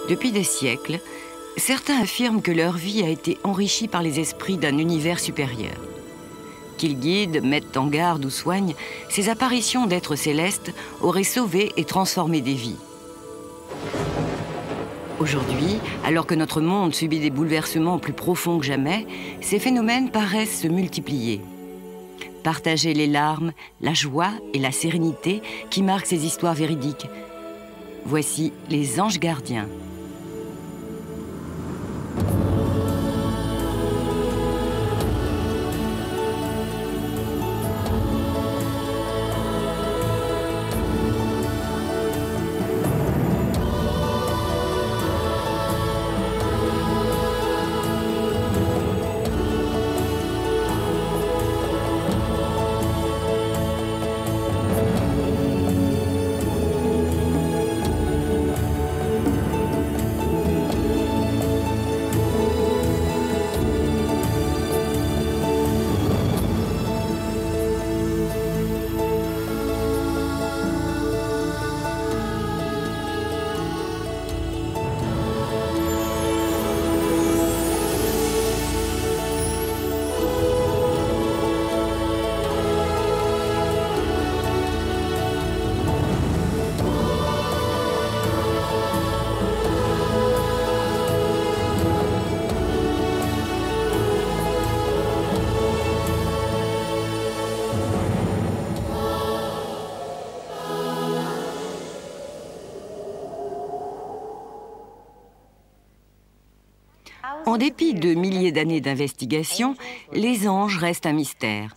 Depuis des siècles, certains affirment que leur vie a été enrichie par les esprits d'un univers supérieur. Qu'ils guident, mettent en garde ou soignent, ces apparitions d'êtres célestes auraient sauvé et transformé des vies. Aujourd'hui, alors que notre monde subit des bouleversements plus profonds que jamais, ces phénomènes paraissent se multiplier. Partager les larmes, la joie et la sérénité qui marquent ces histoires véridiques. Voici les anges gardiens. En dépit de milliers d'années d'investigation, les anges restent un mystère.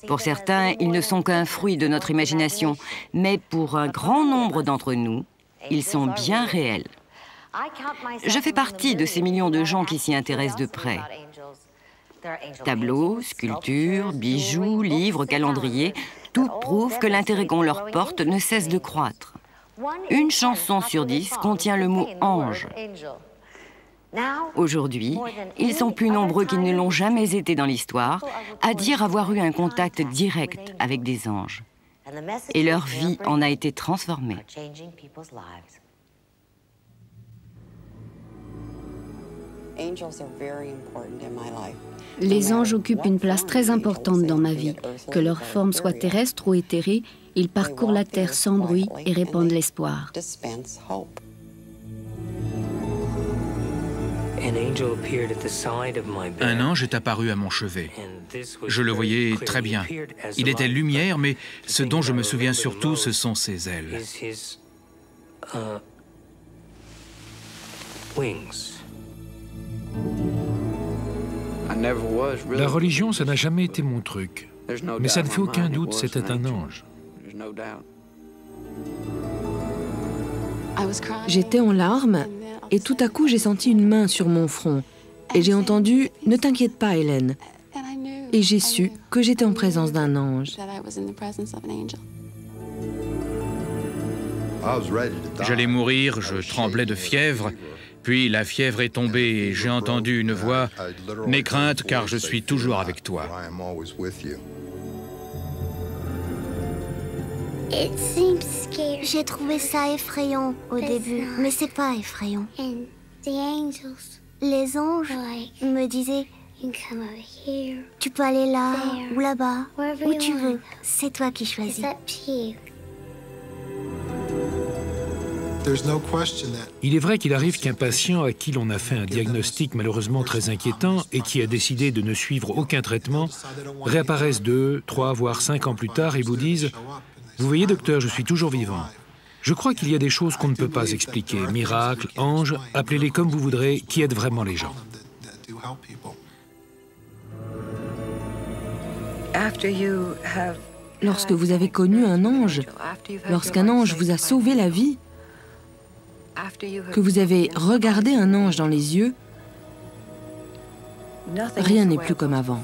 Pour certains, ils ne sont qu'un fruit de notre imagination, mais pour un grand nombre d'entre nous, ils sont bien réels. Je fais partie de ces millions de gens qui s'y intéressent de près. Tableaux, sculptures, bijoux, livres, calendriers, tout prouve que l'intérêt qu'on leur porte ne cesse de croître. Une chanson sur 10 contient le mot « ange ». Aujourd'hui, ils sont plus nombreux qu'ils ne l'ont jamais été dans l'histoire à dire avoir eu un contact direct avec des anges. Et leur vie en a été transformée. Les anges occupent une place très importante dans ma vie. Que leur forme soit terrestre ou éthérée, ils parcourent la terre sans bruit et répandent l'espoir. Un ange est apparu à mon chevet. Je le voyais très bien. Il était lumière, mais ce dont je me souviens surtout, ce sont ses ailes. La religion, ça n'a jamais été mon truc. Mais ça ne fait aucun doute, c'était un ange. J'étais en larmes et tout à coup j'ai senti une main sur mon front et j'ai entendu « Ne t'inquiète pas, Hélène ». Et j'ai su que j'étais en présence d'un ange. J'allais mourir, je tremblais de fièvre, puis la fièvre est tombée et j'ai entendu une voix « N'aie crainte car je suis toujours avec toi ». J'ai trouvé ça effrayant au début, mais c'est pas effrayant. Les anges me disaient « Tu peux aller là ou là-bas, où tu veux, c'est toi qui choisis. » Il est vrai qu'il arrive qu'un patient à qui l'on a fait un diagnostic malheureusement très inquiétant et qui a décidé de ne suivre aucun traitement réapparaisse 2, 3, voire 5 ans plus tard et vous dise « Vous voyez, docteur, je suis toujours vivant. » Je crois qu'il y a des choses qu'on ne peut pas expliquer. Miracles, anges, appelez-les comme vous voudrez, qui aident vraiment les gens. Lorsque vous avez connu un ange, lorsqu'un ange vous a sauvé la vie, que vous avez regardé un ange dans les yeux, rien n'est plus comme avant.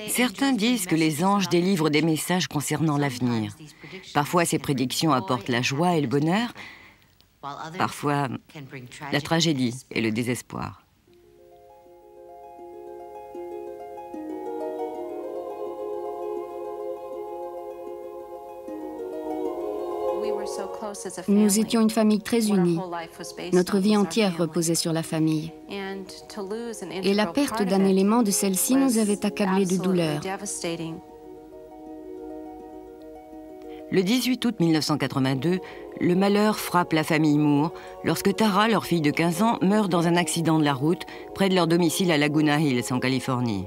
Certains disent que les anges délivrent des messages concernant l'avenir. Parfois, ces prédictions apportent la joie et le bonheur, parfois la tragédie et le désespoir. Nous étions une famille très unie. Notre vie entière reposait sur la famille. Et la perte d'un élément de celle-ci nous avait accablés de douleur. Le 18 août 1982, le malheur frappe la famille Moore lorsque Tara, leur fille de 15 ans, meurt dans un accident de la route près de leur domicile à Laguna Hills, en Californie.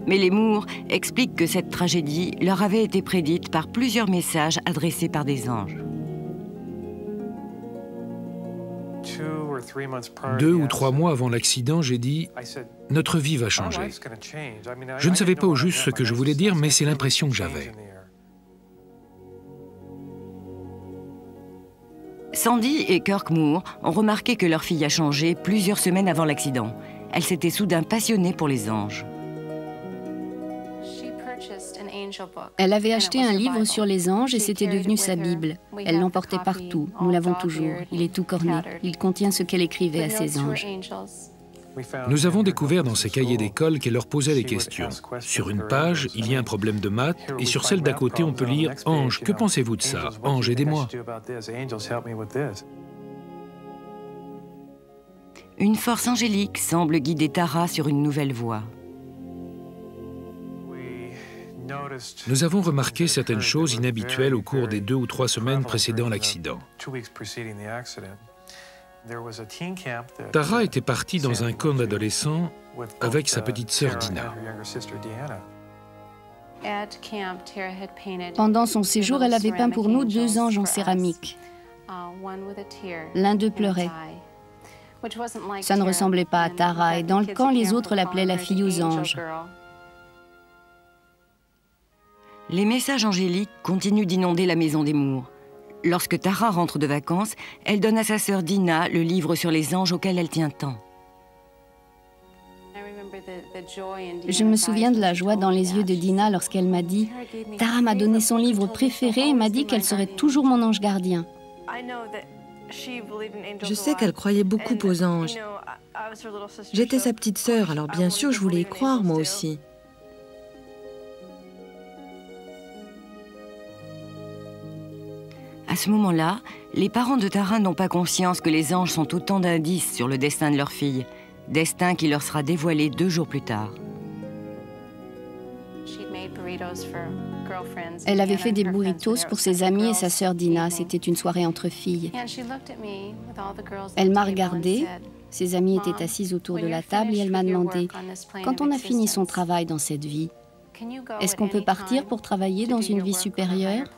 Mais les Moore expliquent que cette tragédie leur avait été prédite par plusieurs messages adressés par des anges. 2 ou 3 mois avant l'accident, j'ai dit « Notre vie va changer ». Je ne savais pas au juste ce que je voulais dire, mais c'est l'impression que j'avais. Sandy et Kirk Moore ont remarqué que leur fille a changé plusieurs semaines avant l'accident. Elle s'était soudain passionnée pour les anges. Elle avait acheté un livre sur les anges et c'était devenu sa Bible. Elle l'emportait partout, nous l'avons toujours. Il est tout corné. Il contient ce qu'elle écrivait à ses anges. Nous avons découvert dans ses cahiers d'école qu'elle leur posait des questions. Sur une page, il y a un problème de maths, et sur celle d'à côté, on peut lire « Ange, que pensez-vous de ça? Ange, aidez-moi ». Une force angélique semble guider Tara sur une nouvelle voie. Nous avons remarqué certaines choses inhabituelles au cours des 2 ou 3 semaines précédant l'accident. Tara était partie dans un camp d'adolescents avec sa petite sœur Dina. Pendant son séjour, elle avait peint pour nous 2 anges en céramique. L'un d'eux pleurait. Ça ne ressemblait pas à Tara, et dans le camp, les autres l'appelaient la fille aux anges. Les messages angéliques continuent d'inonder la maison des Moore. Lorsque Tara rentre de vacances, elle donne à sa sœur Dina le livre sur les anges auquel elle tient tant. Je me souviens de la joie dans les yeux de Dina lorsqu'elle m'a dit « Tara m'a donné son livre préféré et m'a dit qu'elle serait toujours mon ange gardien. » Je sais qu'elle croyait beaucoup aux anges. J'étais sa petite sœur, alors bien sûr je voulais y croire moi aussi. À ce moment-là, les parents de Tara n'ont pas conscience que les anges sont autant d'indices sur le destin de leur fille, destin qui leur sera dévoilé 2 jours plus tard. Elle avait fait des burritos pour ses amis et sa sœur Dina. C'était une soirée entre filles. Elle m'a regardée. Ses amis étaient assis autour de la table et elle m'a demandé « Quand on a fini son travail dans cette vie, est-ce qu'on peut partir pour travailler dans une vie supérieure ?»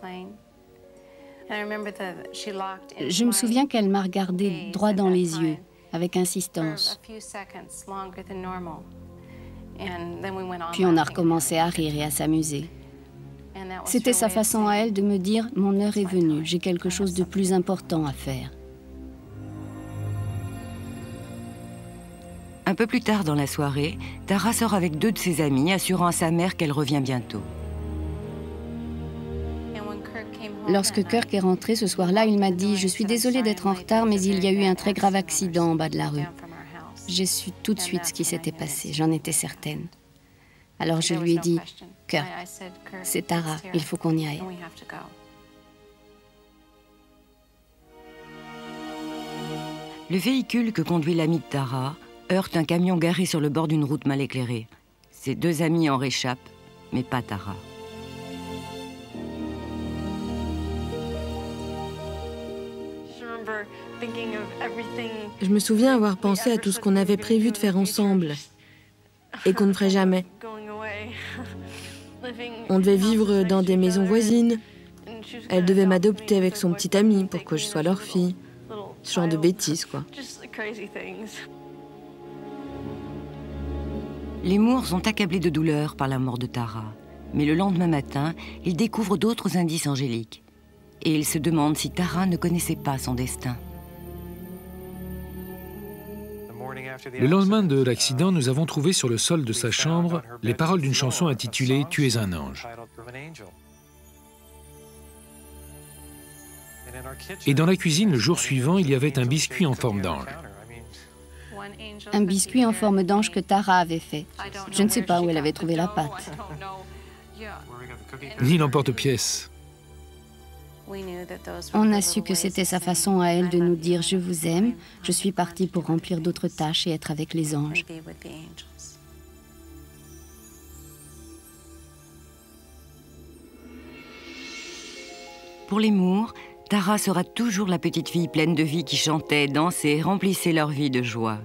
Je me souviens qu'elle m'a regardé droit dans les yeux, avec insistance. Puis on a recommencé à rire et à s'amuser. C'était sa façon à elle de me dire « Mon heure est venue, j'ai quelque chose de plus important à faire. » Un peu plus tard dans la soirée, Tara sort avec 2 de ses amis, assurant à sa mère qu'elle revient bientôt. Lorsque Kirk est rentré ce soir-là, il m'a dit « Je suis désolée d'être en retard, mais il y a eu un très grave accident en bas de la rue. » J'ai su tout de suite ce qui s'était passé, j'en étais certaine. Alors je lui ai dit « Kirk, c'est Tara, il faut qu'on y aille. » Le véhicule que conduit l'ami de Tara heurte un camion garé sur le bord d'une route mal éclairée. Ses 2 amis en réchappent, mais pas Tara. Je me souviens avoir pensé à tout ce qu'on avait prévu de faire ensemble et qu'on ne ferait jamais. On devait vivre dans des maisons voisines. Elle devait m'adopter avec son petit ami pour que je sois leur fille. Ce genre de bêtises, quoi. Les Moore sont accablés de douleur par la mort de Tara. Mais le lendemain matin, ils découvrent d'autres indices angéliques. Et ils se demandent si Tara ne connaissait pas son destin. Le lendemain de l'accident, nous avons trouvé sur le sol de sa chambre les paroles d'une chanson intitulée « Tu es un ange ». Et dans la cuisine, le jour suivant, il y avait un biscuit en forme d'ange. Un biscuit en forme d'ange que Tara avait fait. Je ne sais pas où elle avait trouvé la pâte. ni l'emporte-pièce. On a su que c'était sa façon à elle de nous dire « Je vous aime, je suis partie pour remplir d'autres tâches et être avec les anges ». Pour les Moore, Tara sera toujours la petite fille pleine de vie qui chantait, dansait et remplissait leur vie de joie.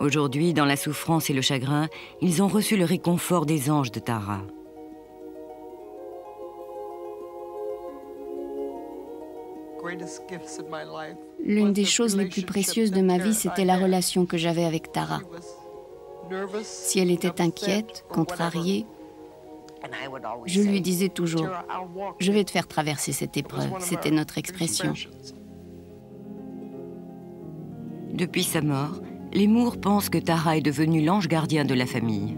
Aujourd'hui, dans la souffrance et le chagrin, ils ont reçu le réconfort des anges de Tara. L'une des choses les plus précieuses de ma vie, c'était la relation que j'avais avec Tara. Si elle était inquiète, contrariée, je lui disais toujours « Je vais te faire traverser cette épreuve », c'était notre expression. Depuis sa mort, les Moore pensent que Tara est devenue l'ange gardien de la famille.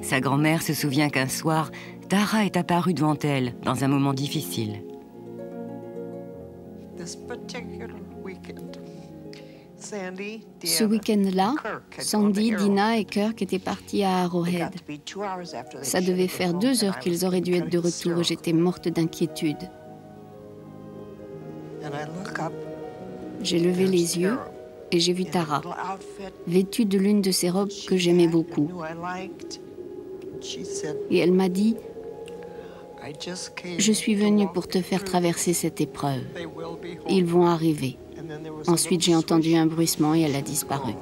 Sa grand-mère se souvient qu'un soir, Tara est apparue devant elle dans un moment difficile. Ce week-end-là, Sandy, Dina et Kirk étaient partis à Arrowhead. Ça devait faire 2 heures qu'ils auraient dû être de retour et j'étais morte d'inquiétude. J'ai levé les yeux et j'ai vu Tara, vêtue de l'une de ses robes que j'aimais beaucoup. Et elle m'a dit « Je suis venue pour te faire traverser cette épreuve. Ils vont arriver. » Ensuite, j'ai entendu un bruissement et elle a disparu.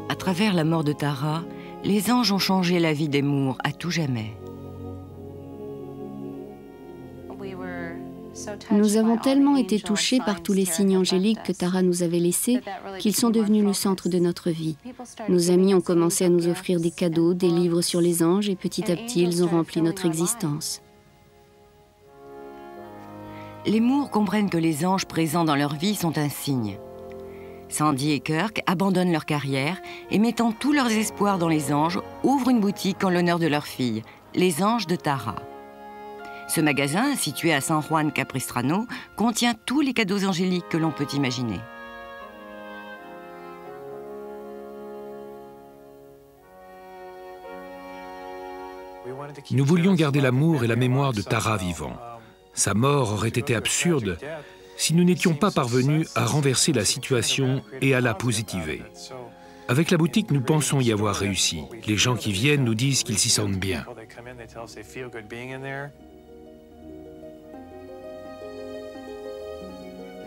À travers la mort de Tara, les anges ont changé la vie des Moore à tout jamais. Nous avons tellement été touchés par tous les signes angéliques que Tara nous avait laissés qu'ils sont devenus le centre de notre vie. Nos amis ont commencé à nous offrir des cadeaux, des livres sur les anges et petit à petit, ils ont rempli notre existence. Les Moore comprennent que les anges présents dans leur vie sont un signe. Sandy et Kirk abandonnent leur carrière et mettant tous leurs espoirs dans les anges, ouvrent une boutique en l'honneur de leur fille, les Anges de Tara. Ce magasin, situé à San Juan Capistrano, contient tous les cadeaux angéliques que l'on peut imaginer. Nous voulions garder l'amour et la mémoire de Tara vivants. Sa mort aurait été absurde si nous n'étions pas parvenus à renverser la situation et à la positiver. Avec la boutique, nous pensons y avoir réussi. Les gens qui viennent nous disent qu'ils s'y sentent bien.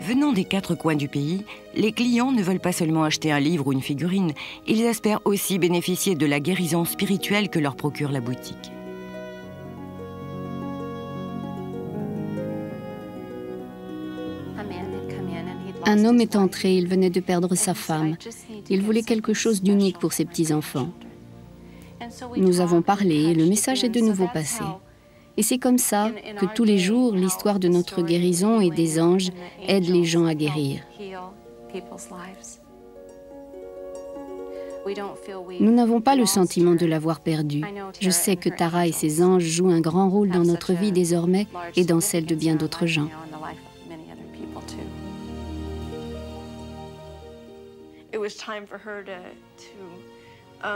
Venant des 4 coins du pays, les clients ne veulent pas seulement acheter un livre ou une figurine, ils espèrent aussi bénéficier de la guérison spirituelle que leur procure la boutique. Un homme est entré, il venait de perdre sa femme. Il voulait quelque chose d'unique pour ses petits-enfants. Nous avons parlé et le message est de nouveau passé. Et c'est comme ça que tous les jours, l'histoire de notre guérison et des anges aide les gens à guérir. Nous n'avons pas le sentiment de l'avoir perdu. Je sais que Tara et ses anges jouent un grand rôle dans notre vie désormais et dans celle de bien d'autres gens.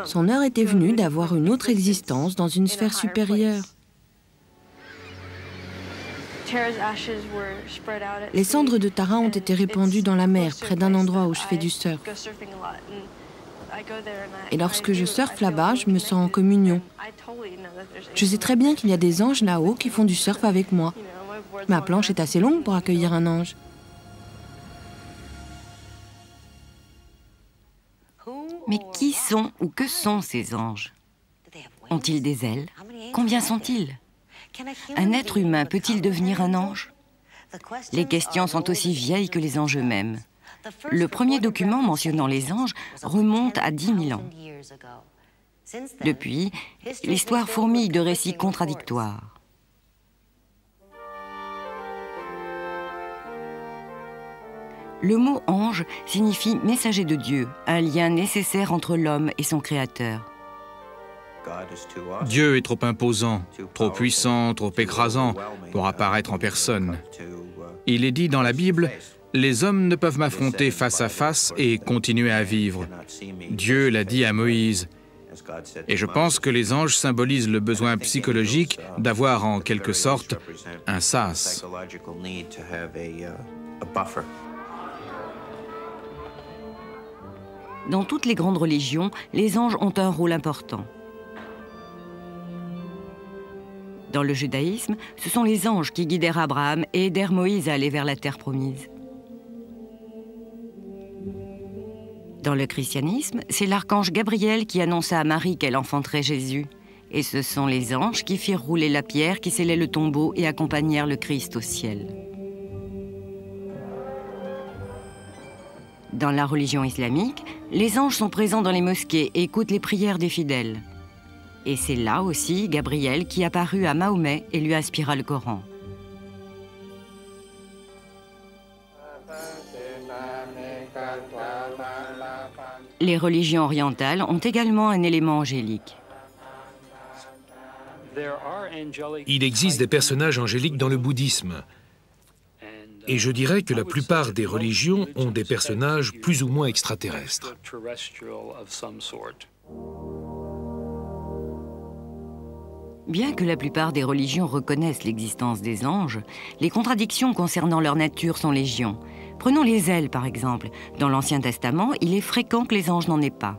Son heure était venue d'avoir une autre existence dans une sphère supérieure. Les cendres de Tara ont été répandues dans la mer, près d'un endroit où je fais du surf. Et lorsque je surfe là-bas, je me sens en communion. Je sais très bien qu'il y a des anges là-haut qui font du surf avec moi. Ma planche est assez longue pour accueillir un ange. Mais qui sont ou que sont ces anges? Ont-ils des ailes? Combien sont-ils? Un être humain peut-il devenir un ange? Les questions sont aussi vieilles que les anges eux-mêmes. Le premier document mentionnant les anges remonte à 10 000 ans. Depuis, l'histoire fourmille de récits contradictoires. Le mot « ange » signifie « messager de Dieu », un lien nécessaire entre l'homme et son Créateur. Dieu est trop imposant, trop puissant, trop écrasant pour apparaître en personne. Il est dit dans la Bible Les hommes ne peuvent m'affronter face à face et continuer à vivre. Dieu l'a dit à Moïse. Et je pense que les anges symbolisent le besoin psychologique d'avoir en quelque sorte un sas. Dans toutes les grandes religions, les anges ont un rôle important. Dans le judaïsme, ce sont les anges qui guidèrent Abraham et aidèrent Moïse à aller vers la terre promise. Dans le christianisme, c'est l'archange Gabriel qui annonça à Marie qu'elle enfanterait Jésus. Et ce sont les anges qui firent rouler la pierre qui scellait le tombeau et accompagnèrent le Christ au ciel. Dans la religion islamique, les anges sont présents dans les mosquées et écoutent les prières des fidèles. Et c'est là aussi Gabriel qui apparut à Mahomet et lui inspira le Coran. Les religions orientales ont également un élément angélique. Il existe des personnages angéliques dans le bouddhisme. Et je dirais que la plupart des religions ont des personnages plus ou moins extraterrestres. Bien que la plupart des religions reconnaissent l'existence des anges, les contradictions concernant leur nature sont légion. Prenons les ailes, par exemple. Dans l'Ancien Testament, il est fréquent que les anges n'en aient pas.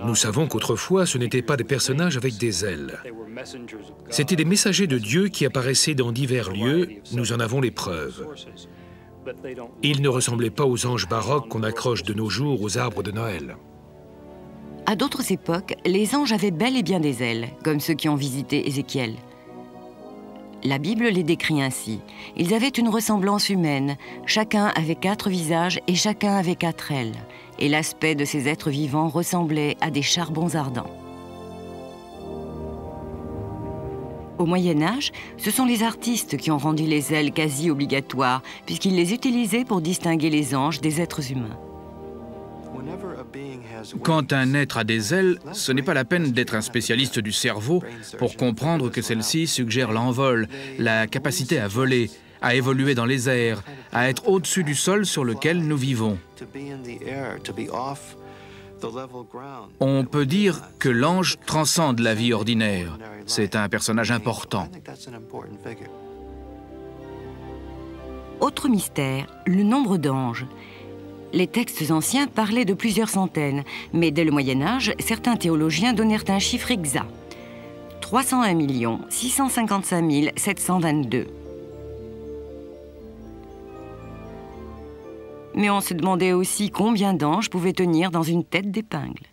Nous savons qu'autrefois, ce n'étaient pas des personnages avec des ailes. C'étaient des messagers de Dieu qui apparaissaient dans divers lieux, nous en avons les preuves. Ils ne ressemblaient pas aux anges baroques qu'on accroche de nos jours aux arbres de Noël. À d'autres époques, les anges avaient bel et bien des ailes, comme ceux qui ont visité Ézéchiel. La Bible les décrit ainsi. Ils avaient une ressemblance humaine. Chacun avait 4 visages et chacun avait 4 ailes. Et l'aspect de ces êtres vivants ressemblait à des charbons ardents. Au Moyen-Âge, ce sont les artistes qui ont rendu les ailes quasi obligatoires, puisqu'ils les utilisaient pour distinguer les anges des êtres humains. Quand un être a des ailes, ce n'est pas la peine d'être un spécialiste du cerveau pour comprendre que celle-ci suggère l'envol, la capacité à voler, à évoluer dans les airs, à être au-dessus du sol sur lequel nous vivons. On peut dire que l'ange transcende la vie ordinaire. C'est un personnage important. Autre mystère, le nombre d'anges. Les textes anciens parlaient de plusieurs centaines, mais dès le Moyen-Âge, certains théologiens donnèrent un chiffre exact. 301 655 722. Mais on se demandait aussi combien d'anges pouvaient tenir dans une tête d'épingle.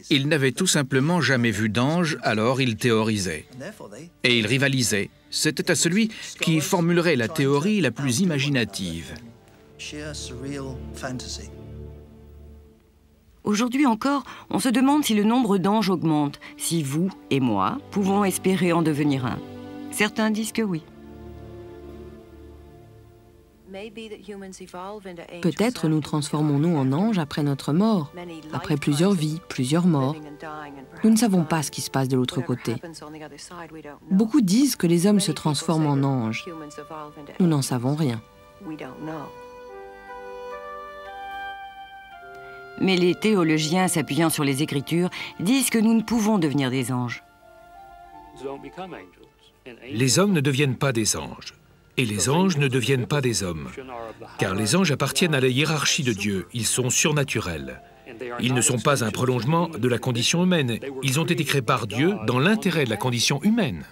Ils n'avaient tout simplement jamais vu d'ange, alors ils théorisaient. Et ils rivalisaient. C'était à celui qui formulerait la théorie la plus imaginative. Aujourd'hui encore, on se demande si le nombre d'anges augmente, si vous et moi pouvons espérer en devenir un. Certains disent que oui. Peut-être nous transformons-nous en anges après notre mort, après plusieurs vies, plusieurs morts. Nous ne savons pas ce qui se passe de l'autre côté. Beaucoup disent que les hommes se transforment en anges. Nous n'en savons rien. Mais les théologiens, s'appuyant sur les Écritures, disent que nous ne pouvons devenir des anges. Les hommes ne deviennent pas des anges. Et les anges ne deviennent pas des hommes. Car les anges appartiennent à la hiérarchie de Dieu. Ils sont surnaturels. Ils ne sont pas un prolongement de la condition humaine. Ils ont été créés par Dieu dans l'intérêt de la condition humaine.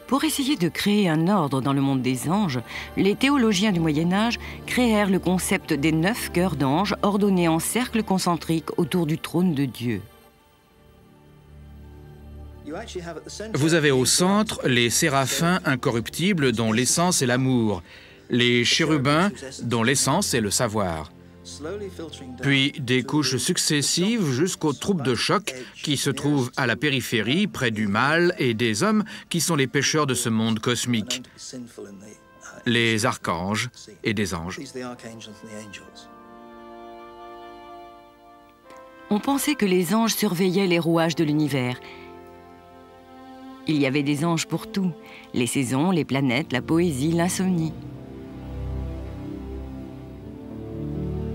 Pour essayer de créer un ordre dans le monde des anges, les théologiens du Moyen-Âge créèrent le concept des 9 cœurs d'anges ordonnés en cercle concentrique autour du trône de Dieu. Vous avez au centre les séraphins incorruptibles dont l'essence est l'amour, les chérubins dont l'essence est le savoir, puis des couches successives jusqu'aux troupes de choc qui se trouvent à la périphérie, près du mal et des hommes qui sont les pécheurs de ce monde cosmique, les archanges et des anges. On pensait que les anges surveillaient les rouages de l'univers. Il y avait des anges pour tout, les saisons, les planètes, la poésie, l'insomnie.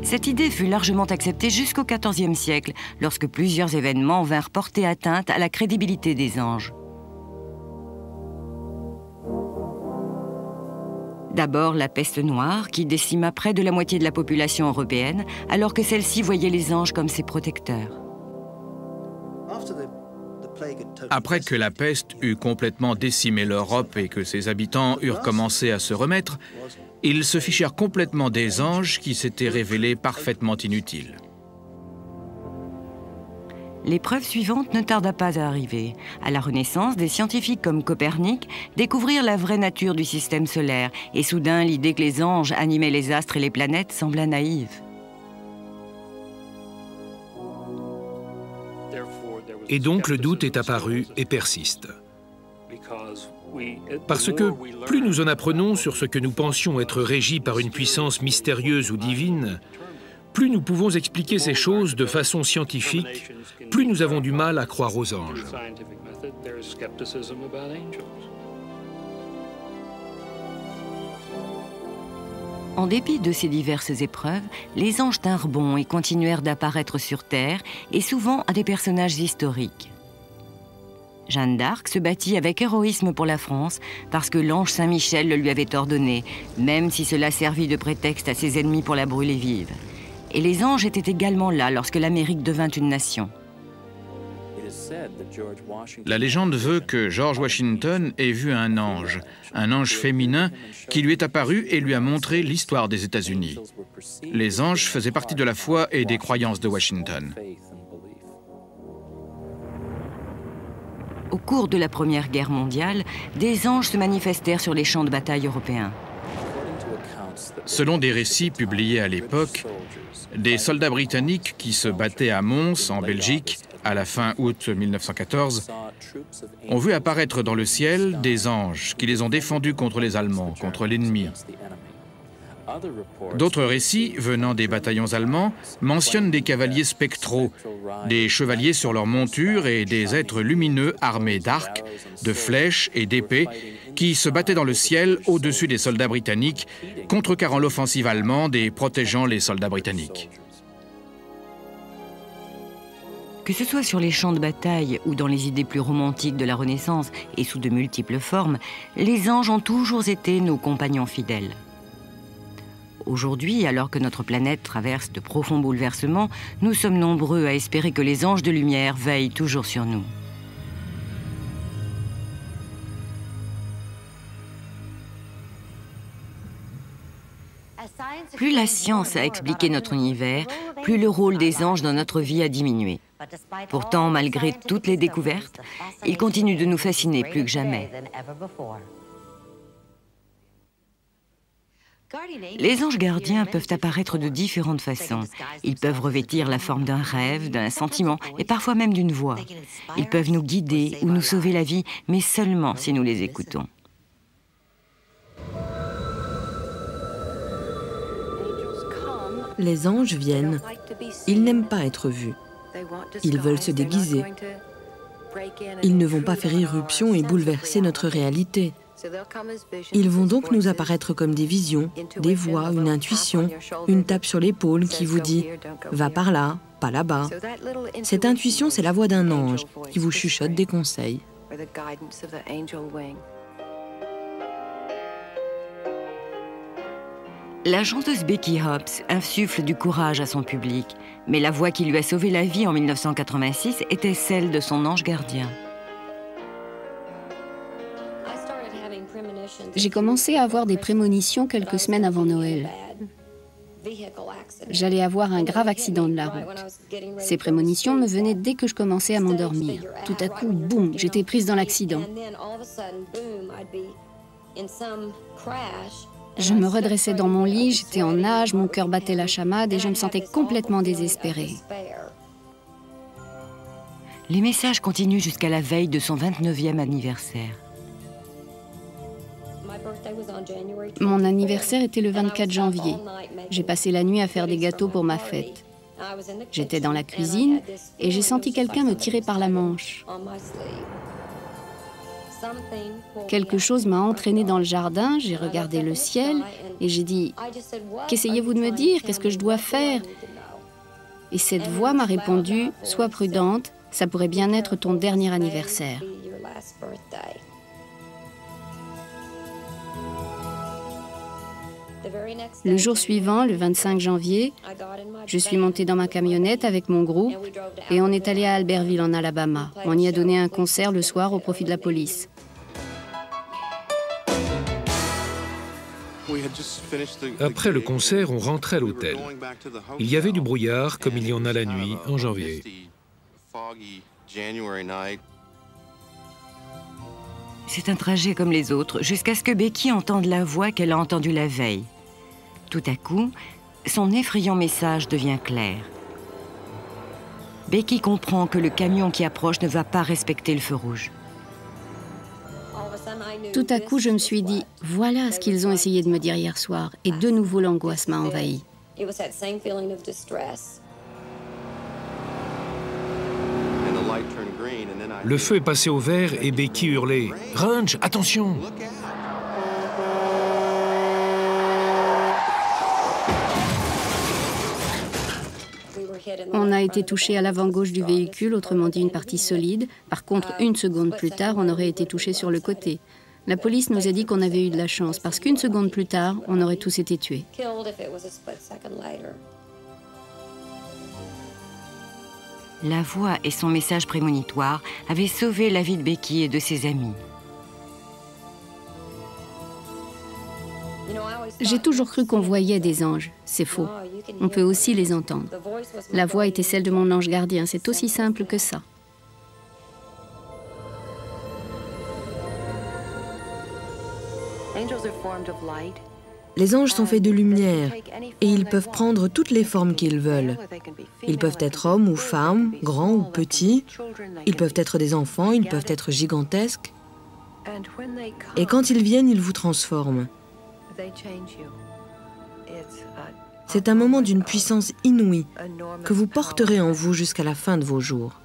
Cette idée fut largement acceptée jusqu'au XIVe siècle, lorsque plusieurs événements vinrent porter atteinte à la crédibilité des anges. D'abord, la peste noire, qui décima près de la moitié de la population européenne, alors que celle-ci voyait les anges comme ses protecteurs. Après que la peste eut complètement décimé l'Europe et que ses habitants eurent commencé à se remettre, ils se fichèrent complètement des anges qui s'étaient révélés parfaitement inutiles. L'épreuve suivante ne tarda pas à arriver. À la Renaissance, des scientifiques comme Copernic découvrirent la vraie nature du système solaire, et soudain l'idée que les anges animaient les astres et les planètes sembla naïve. Et donc le doute est apparu et persiste. Parce que plus nous en apprenons sur ce que nous pensions être régi par une puissance mystérieuse ou divine, plus nous pouvons expliquer ces choses de façon scientifique, plus nous avons du mal à croire aux anges. En dépit de ces diverses épreuves, les anges tinrent bon et continuèrent d'apparaître sur Terre, et souvent à des personnages historiques. Jeanne d'Arc se battit avec héroïsme pour la France parce que l'ange Saint-Michel le lui avait ordonné, même si cela servit de prétexte à ses ennemis pour la brûler vive. Et les anges étaient également là lorsque l'Amérique devint une nation. La légende veut que George Washington ait vu un ange féminin qui lui est apparu et lui a montré l'histoire des États-Unis. Les anges faisaient partie de la foi et des croyances de Washington. Au cours de la Première Guerre mondiale, des anges se manifestèrent sur les champs de bataille européens. Selon des récits publiés à l'époque, des soldats britanniques qui se battaient à Mons, en Belgique, à la fin août 1914, ont vu apparaître dans le ciel des anges qui les ont défendus contre les Allemands, contre l'ennemi. D'autres récits, venant des bataillons allemands, mentionnent des cavaliers spectraux, des chevaliers sur leur monture et des êtres lumineux armés d'arcs, de flèches et d'épées qui se battaient dans le ciel au-dessus des soldats britanniques, contrecarrant l'offensive allemande et protégeant les soldats britanniques. Que ce soit sur les champs de bataille ou dans les idées plus romantiques de la Renaissance et sous de multiples formes, les anges ont toujours été nos compagnons fidèles. Aujourd'hui, alors que notre planète traverse de profonds bouleversements, nous sommes nombreux à espérer que les anges de lumière veillent toujours sur nous. Plus la science a expliqué notre univers, plus le rôle des anges dans notre vie a diminué. Pourtant, malgré toutes les découvertes, ils continuent de nous fasciner plus que jamais. Les anges gardiens peuvent apparaître de différentes façons. Ils peuvent revêtir la forme d'un rêve, d'un sentiment et parfois même d'une voix. Ils peuvent nous guider ou nous sauver la vie, mais seulement si nous les écoutons. Les anges viennent. Ils n'aiment pas être vus. Ils veulent se déguiser. Ils ne vont pas faire irruption et bouleverser notre réalité. Ils vont donc nous apparaître comme des visions, des voix, une intuition, une tape sur l'épaule qui vous dit « va par là, pas là-bas ». Cette intuition, c'est la voix d'un ange qui vous chuchote des conseils. La chanteuse Becky Hobbs insuffle du courage à son public, mais la voix qui lui a sauvé la vie en 1986 était celle de son ange gardien. J'ai commencé à avoir des prémonitions quelques semaines avant Noël. J'allais avoir un grave accident de la route. Ces prémonitions me venaient dès que je commençais à m'endormir. Tout à coup, boum, j'étais prise dans l'accident. Je me redressais dans mon lit, j'étais en nage, mon cœur battait la chamade et je me sentais complètement désespérée. Les messages continuent jusqu'à la veille de son 29e anniversaire. Mon anniversaire était le 24 janvier. J'ai passé la nuit à faire des gâteaux pour ma fête. J'étais dans la cuisine et j'ai senti quelqu'un me tirer par la manche. Quelque chose m'a entraînée dans le jardin, j'ai regardé le ciel et j'ai dit « Qu'essayez-vous de me dire? Qu'est-ce que je dois faire ?» Et cette voix m'a répondu « Sois prudente, ça pourrait bien être ton dernier anniversaire. » Le jour suivant, le 25 janvier, je suis montée dans ma camionnette avec mon groupe et on est allé à Albertville en Alabama. On y a donné un concert le soir au profit de la police. Après le concert, on rentrait à l'hôtel. Il y avait du brouillard, comme il y en a la nuit, en janvier. C'est un trajet comme les autres, jusqu'à ce que Becky entende la voix qu'elle a entendue la veille. Tout à coup, son effrayant message devient clair. Becky comprend que le camion qui approche ne va pas respecter le feu rouge. Tout à coup, je me suis dit, voilà ce qu'ils ont essayé de me dire hier soir. Et de nouveau, l'angoisse m'a envahie. Le feu est passé au vert et Becky hurlait « Ranch, attention !» On a été touché à l'avant-gauche du véhicule, autrement dit une partie solide. Par contre, une seconde plus tard, on aurait été touché sur le côté. La police nous a dit qu'on avait eu de la chance, parce qu'une seconde plus tard, on aurait tous été tués. La voix et son message prémonitoire avaient sauvé la vie de Becky et de ses amis. J'ai toujours cru qu'on voyait des anges. C'est faux. On peut aussi les entendre. La voix était celle de mon ange gardien. C'est aussi simple que ça. Les anges sont faits de lumière et ils peuvent prendre toutes les formes qu'ils veulent. Ils peuvent être hommes ou femmes, grands ou petits. Ils peuvent être des enfants, ils peuvent être gigantesques. Et quand ils viennent, ils vous transforment. C'est un moment d'une puissance inouïe que vous porterez en vous jusqu'à la fin de vos jours.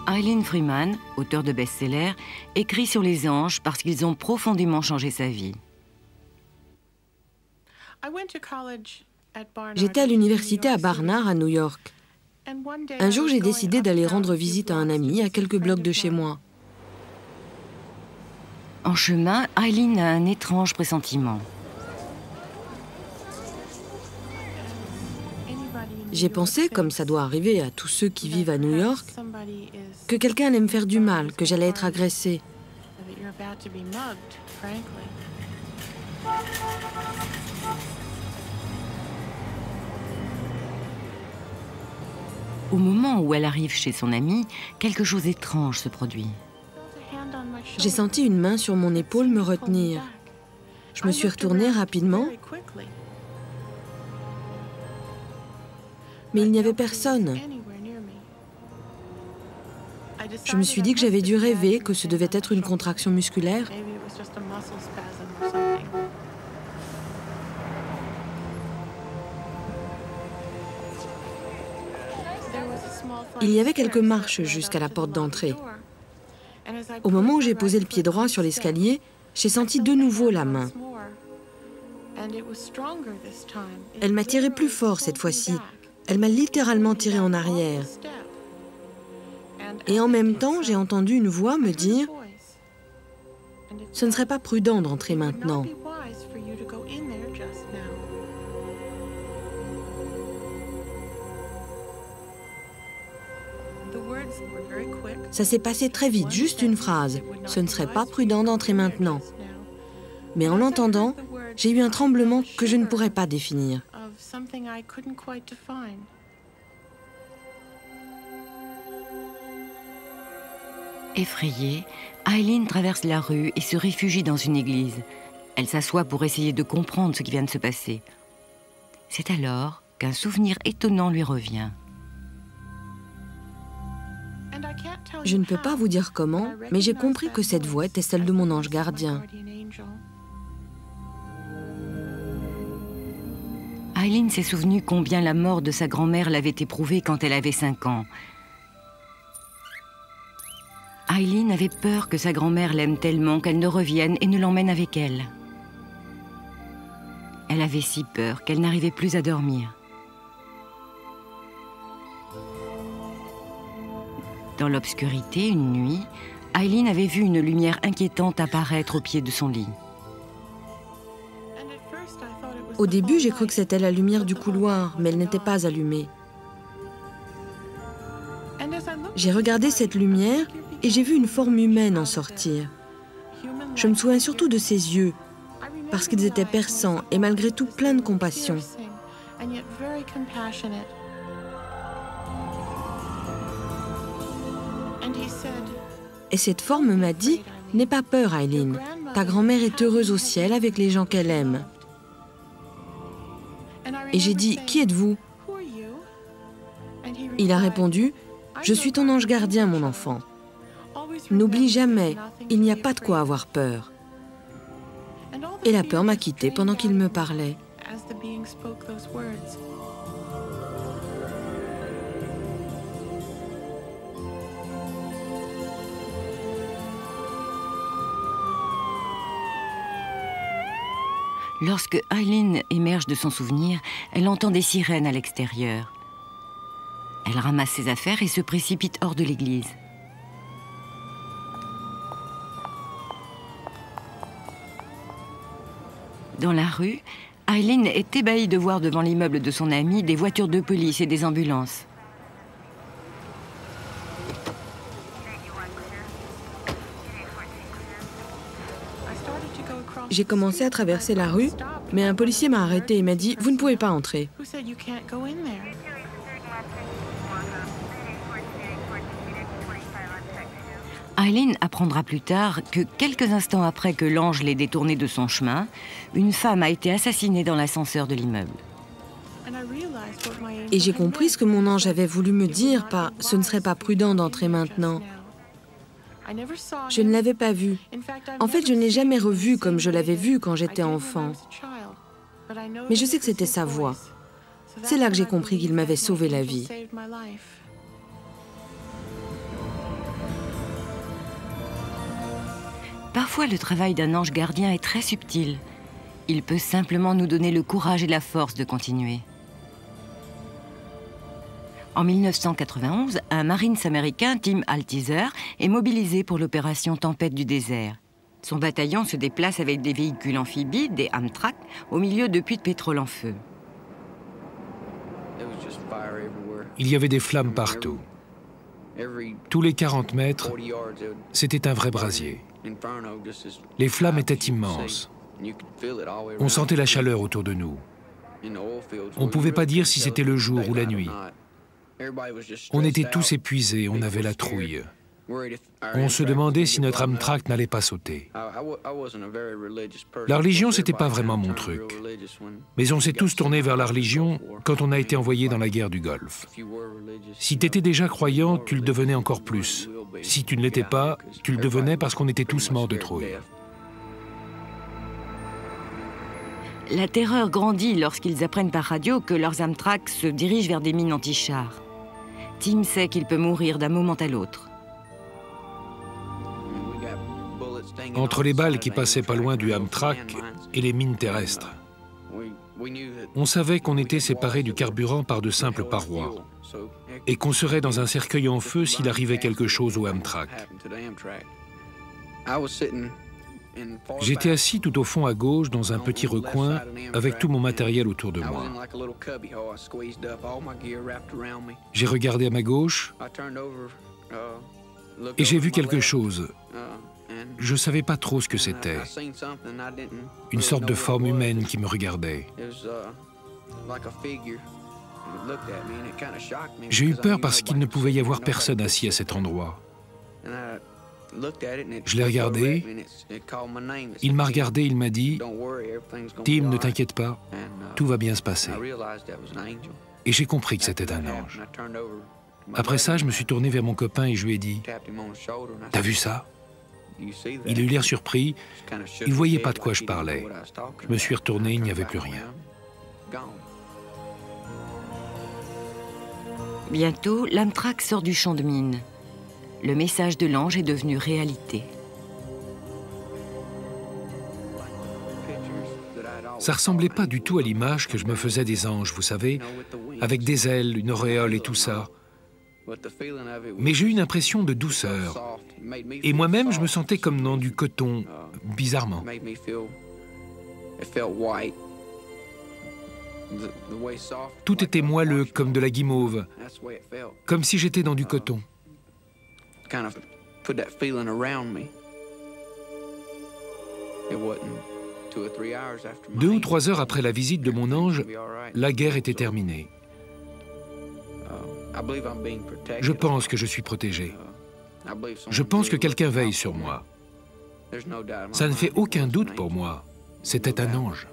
Eileen Freeman, auteure de best-sellers, écrit sur les anges parce qu'ils ont profondément changé sa vie. J'étais à l'université à Barnard, à New York. Un jour, j'ai décidé d'aller rendre visite à un ami à quelques blocs de chez moi. En chemin, Eileen a un étrange pressentiment. J'ai pensé, comme ça doit arriver à tous ceux qui vivent à New York, que quelqu'un allait me faire du mal, que j'allais être agressée. Au moment où elle arrive chez son amie, quelque chose d'étrange se produit. J'ai senti une main sur mon épaule me retenir. Je me suis retournée rapidement, mais il n'y avait personne. Je me suis dit que j'avais dû rêver, que ce devait être une contraction musculaire. Il y avait quelques marches jusqu'à la porte d'entrée. Au moment où j'ai posé le pied droit sur l'escalier, j'ai senti de nouveau la main. Elle m'a tiré plus fort cette fois-ci. Elle m'a littéralement tiré en arrière. Et en même temps, j'ai entendu une voix me dire « Ce ne serait pas prudent d'entrer maintenant. » Ça s'est passé très vite, juste une phrase. « Ce ne serait pas prudent d'entrer maintenant. » Mais en l'entendant, j'ai eu un tremblement que je ne pourrais pas définir. Effrayée, Eileen traverse la rue et se réfugie dans une église. Elle s'assoit pour essayer de comprendre ce qui vient de se passer. C'est alors qu'un souvenir étonnant lui revient. Je ne peux pas vous dire comment, mais j'ai compris que cette voix était celle de mon ange gardien. Eileen s'est souvenu combien la mort de sa grand-mère l'avait éprouvée quand elle avait 5 ans. Eileen avait peur que sa grand-mère l'aime tellement qu'elle ne revienne et ne l'emmène avec elle. Elle avait si peur qu'elle n'arrivait plus à dormir. Dans l'obscurité, une nuit, Eileen avait vu une lumière inquiétante apparaître au pied de son lit. Au début, j'ai cru que c'était la lumière du couloir, mais elle n'était pas allumée. J'ai regardé cette lumière et j'ai vu une forme humaine en sortir. Je me souviens surtout de ses yeux, parce qu'ils étaient perçants et malgré tout pleins de compassion. Et cette forme m'a dit « N'aie pas peur, Eileen. Ta grand-mère est heureuse au ciel avec les gens qu'elle aime. » Et j'ai dit « Qui êtes-vous » Il a répondu « Je suis ton ange gardien, mon enfant. N'oublie jamais, il n'y a pas de quoi avoir peur. » Et la peur m'a quittée pendant qu'il me parlait. Lorsque Eileen émerge de son souvenir, elle entend des sirènes à l'extérieur. Elle ramasse ses affaires et se précipite hors de l'église. Dans la rue, Eileen est ébahie de voir devant l'immeuble de son amie des voitures de police et des ambulances. J'ai commencé à traverser la rue, mais un policier m'a arrêté et m'a dit « Vous ne pouvez pas entrer ». Eileen apprendra plus tard que quelques instants après que l'ange l'ait détournée de son chemin, une femme a été assassinée dans l'ascenseur de l'immeuble. Et j'ai compris ce que mon ange avait voulu me dire par « Ce ne serait pas prudent d'entrer maintenant ». Je ne l'avais pas vu. En fait, je ne l'ai jamais revu comme je l'avais vu quand j'étais enfant. Mais je sais que c'était sa voix. C'est là que j'ai compris qu'il m'avait sauvé la vie. Parfois, le travail d'un ange gardien est très subtil. Il peut simplement nous donner le courage et la force de continuer. En 1991, un Marines américain, Tim Altizer, est mobilisé pour l'opération Tempête du désert. Son bataillon se déplace avec des véhicules amphibies, des Amtrak, au milieu de puits de pétrole en feu. Il y avait des flammes partout. Tous les 40 mètres, c'était un vrai brasier. Les flammes étaient immenses. On sentait la chaleur autour de nous. On ne pouvait pas dire si c'était le jour ou la nuit. On était tous épuisés, on avait la trouille. On se demandait si notre Amtrak n'allait pas sauter. La religion, c'était pas vraiment mon truc. Mais on s'est tous tournés vers la religion quand on a été envoyés dans la guerre du Golfe. Si tu étais déjà croyant, tu le devenais encore plus. Si tu ne l'étais pas, tu le devenais parce qu'on était tous morts de trouille. La terreur grandit lorsqu'ils apprennent par radio que leurs Amtrak se dirigent vers des mines anti-chars. Tim sait qu'il peut mourir d'un moment à l'autre. Entre les balles qui passaient pas loin du Amtrak et les mines terrestres, on savait qu'on était séparés du carburant par de simples parois et qu'on serait dans un cercueil en feu s'il arrivait quelque chose au Amtrak. J'étais assis tout au fond à gauche dans un petit recoin avec tout mon matériel autour de moi. J'ai regardé à ma gauche et j'ai vu quelque chose. Je ne savais pas trop ce que c'était. Une sorte de forme humaine qui me regardait. J'ai eu peur parce qu'il ne pouvait y avoir personne assis à cet endroit. Je l'ai regardé, il m'a regardé, il m'a dit « Tim, ne t'inquiète pas, tout va bien se passer. » Et j'ai compris que c'était un ange. Après ça, je me suis tourné vers mon copain et je lui ai dit « T'as vu ça ?» Il a eu l'air surpris, il ne voyait pas de quoi je parlais. Je me suis retourné, il n'y avait plus rien. Bientôt, l'Amtrak sort du champ de mine. Le message de l'ange est devenu réalité. Ça ressemblait pas du tout à l'image que je me faisais des anges, vous savez, avec des ailes, une auréole et tout ça. Mais j'ai eu une impression de douceur. Et moi-même, je me sentais comme dans du coton, bizarrement. Tout était moelleux, comme de la guimauve, comme si j'étais dans du coton. 2 ou 3 heures après la visite de mon ange, la guerre était terminée. Je pense que je suis protégé. Je pense que quelqu'un veille sur moi. Ça ne fait aucun doute pour moi. C'était un ange.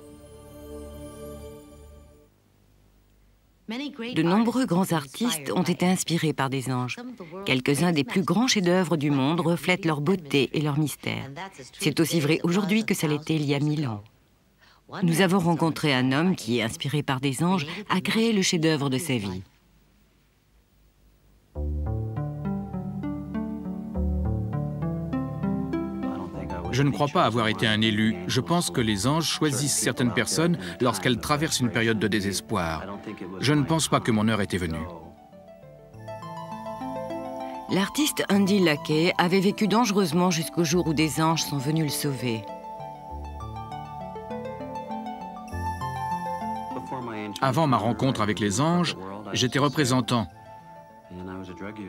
De nombreux grands artistes ont été inspirés par des anges. Quelques-uns des plus grands chefs-d'œuvre du monde reflètent leur beauté et leur mystère. C'est aussi vrai aujourd'hui que ça l'était il y a 1000 ans. Nous avons rencontré un homme qui, inspiré par des anges, a créé le chef-d'œuvre de sa vie. Je ne crois pas avoir été un élu. Je pense que les anges choisissent certaines personnes lorsqu'elles traversent une période de désespoir. Je ne pense pas que mon heure était venue. L'artiste Andy Lackey avait vécu dangereusement jusqu'au jour où des anges sont venus le sauver. Avant ma rencontre avec les anges, j'étais représentant.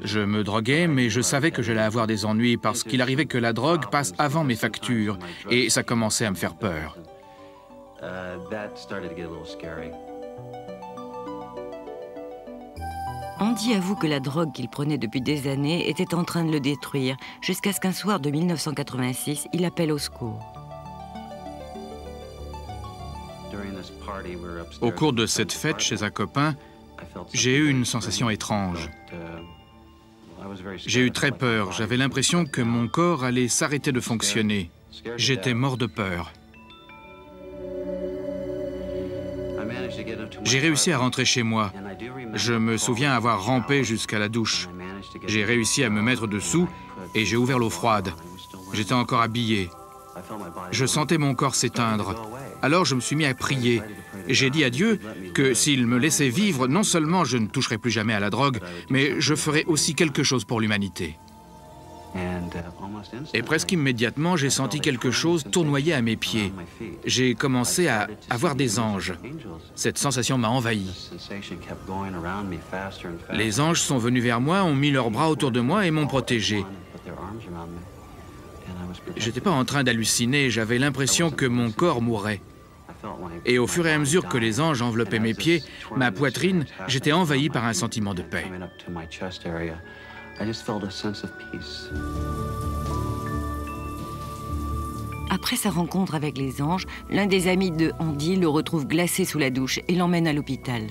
Je me droguais, mais je savais que j'allais avoir des ennuis parce qu'il arrivait que la drogue passe avant mes factures et ça commençait à me faire peur. Andy avoue que la drogue qu'il prenait depuis des années était en train de le détruire, jusqu'à ce qu'un soir de 1986, il appelle au secours. Au cours de cette fête chez un copain, j'ai eu une sensation étrange. J'ai eu très peur. J'avais l'impression que mon corps allait s'arrêter de fonctionner. J'étais mort de peur. J'ai réussi à rentrer chez moi. Je me souviens avoir rampé jusqu'à la douche. J'ai réussi à me mettre dessous et j'ai ouvert l'eau froide. J'étais encore habillé. Je sentais mon corps s'éteindre. Alors je me suis mis à prier. J'ai dit à Dieu que s'il me laissait vivre, non seulement je ne toucherais plus jamais à la drogue, mais je ferais aussi quelque chose pour l'humanité. Et presque immédiatement, j'ai senti quelque chose tournoyer à mes pieds. J'ai commencé à avoir des anges. Cette sensation m'a envahi. Les anges sont venus vers moi, ont mis leurs bras autour de moi et m'ont protégé. J'étais pas en train d'halluciner, j'avais l'impression que mon corps mourait. Et au fur et à mesure que les anges enveloppaient mes pieds, ma poitrine, j'étais envahi par un sentiment de paix. Après sa rencontre avec les anges, l'un des amis de Andy le retrouve glacé sous la douche et l'emmène à l'hôpital.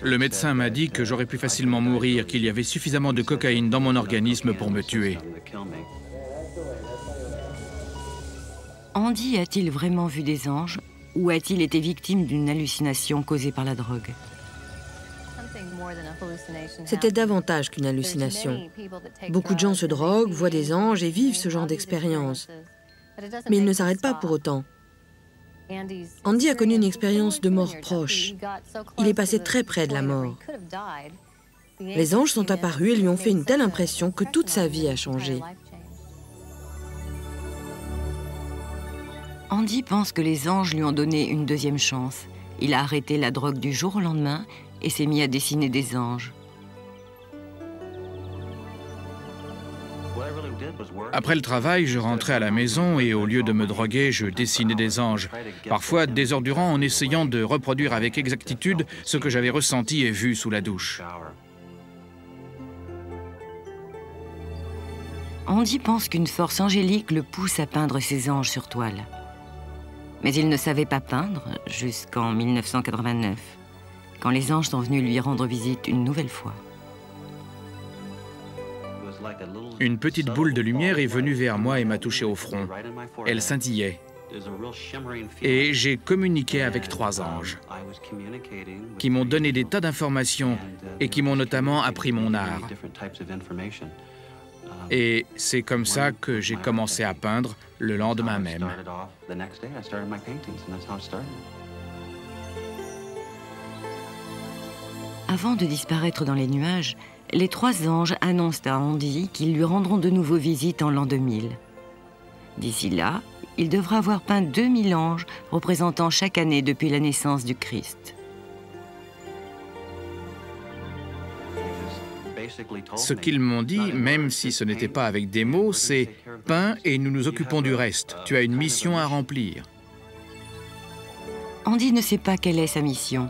Le médecin m'a dit que j'aurais pu facilement mourir, qu'il y avait suffisamment de cocaïne dans mon organisme pour me tuer. Andy a-t-il vraiment vu des anges ou a-t-il été victime d'une hallucination causée par la drogue? C'était davantage qu'une hallucination. Beaucoup de gens se droguent, voient des anges et vivent ce genre d'expérience. Mais ils ne s'arrêtent pas pour autant. Andy a connu une expérience de mort proche. Il est passé très près de la mort. Les anges sont apparus et lui ont fait une telle impression que toute sa vie a changé. Andy pense que les anges lui ont donné une deuxième chance. Il a arrêté la drogue du jour au lendemain et s'est mis à dessiner des anges. Après le travail, je rentrais à la maison et au lieu de me droguer, je dessinais des anges. Parfois, des heures durant, en essayant de reproduire avec exactitude ce que j'avais ressenti et vu sous la douche. Andy pense qu'une force angélique le pousse à peindre ses anges sur toile. Mais il ne savait pas peindre jusqu'en 1989, quand les anges sont venus lui rendre visite une nouvelle fois. Une petite boule de lumière est venue vers moi et m'a touché au front. Elle scintillait. Et j'ai communiqué avec 3 anges qui m'ont donné des tas d'informations et qui m'ont notamment appris mon art. Et c'est comme ça que j'ai commencé à peindre le lendemain même. Avant de disparaître dans les nuages, les 3 anges annoncent à Andy qu'ils lui rendront de nouveau visite en l'an 2000. D'ici là, il devra avoir peint 2000 anges représentant chaque année depuis la naissance du Christ. Ce qu'ils m'ont dit, même si ce n'était pas avec des mots, c'est « peins et nous nous occupons du reste. Tu as une mission à remplir. » Andy ne sait pas quelle est sa mission,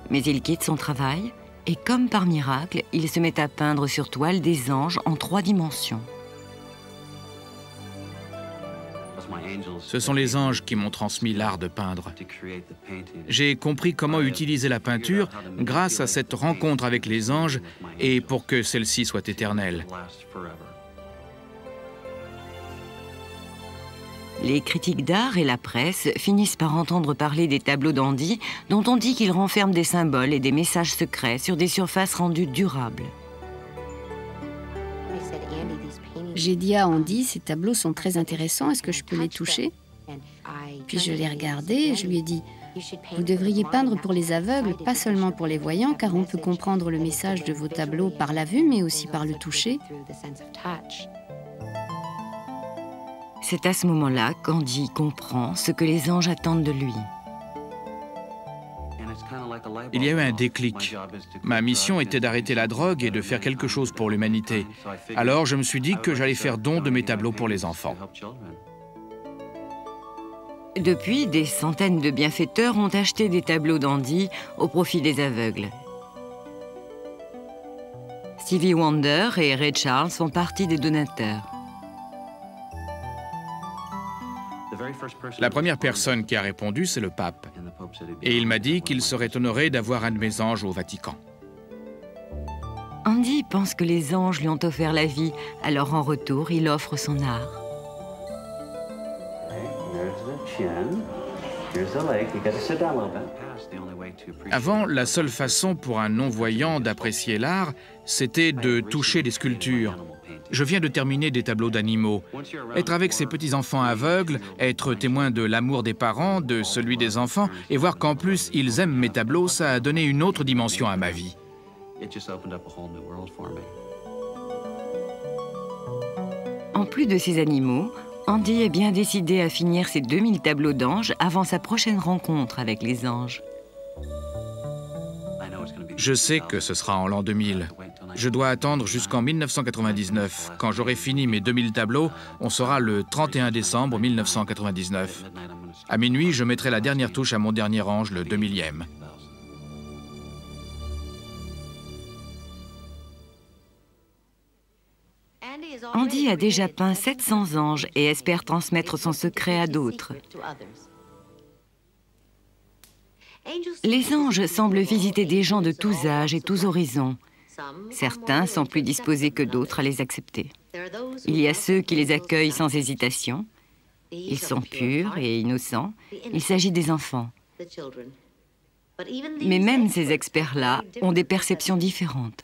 mais il quitte son travail et comme par miracle, il se met à peindre sur toile des anges en 3 dimensions. Ce sont les anges qui m'ont transmis l'art de peindre. J'ai compris comment utiliser la peinture grâce à cette rencontre avec les anges et pour que celle-ci soit éternelle. Les critiques d'art et la presse finissent par entendre parler des tableaux d'Andy, dont on dit qu'ils renferment des symboles et des messages secrets sur des surfaces rendues durables. J'ai dit à Andy, ces tableaux sont très intéressants, est-ce que je peux les toucher? Puis je l'ai regardé et je lui ai dit, vous devriez peindre pour les aveugles, pas seulement pour les voyants, car on peut comprendre le message de vos tableaux par la vue, mais aussi par le toucher. C'est à ce moment-là qu'Andy comprend ce que les anges attendent de lui. Il y a eu un déclic. Ma mission était d'arrêter la drogue et de faire quelque chose pour l'humanité. Alors je me suis dit que j'allais faire don de mes tableaux pour les enfants. Depuis, des centaines de bienfaiteurs ont acheté des tableaux d'Andy au profit des aveugles. Stevie Wonder et Ray Charles font partie des donateurs. La première personne qui a répondu, c'est le pape. Et il m'a dit qu'il serait honoré d'avoir un de mes anges au Vatican. Andy pense que les anges lui ont offert la vie, alors en retour, il offre son art. Avant, la seule façon pour un non-voyant d'apprécier l'art, c'était de toucher des sculptures. Je viens de terminer des tableaux d'animaux. Être avec ces petits-enfants aveugles, être témoin de l'amour des parents, de celui des enfants, et voir qu'en plus ils aiment mes tableaux, ça a donné une autre dimension à ma vie. En plus de ces animaux, Andy est bien décidé à finir ses 2000 tableaux d'anges avant sa prochaine rencontre avec les anges. Je sais que ce sera en l'an 2000. Je dois attendre jusqu'en 1999. Quand j'aurai fini mes 2000 tableaux, on sera le 31 décembre 1999. À minuit, je mettrai la dernière touche à mon dernier ange, le 2000e. Andy a déjà peint 700 anges et espère transmettre son secret à d'autres. Les anges semblent visiter des gens de tous âges et tous horizons. Certains sont plus disposés que d'autres à les accepter. Il y a ceux qui les accueillent sans hésitation. Ils sont purs et innocents. Il s'agit des enfants. Mais même ces experts-là ont des perceptions différentes.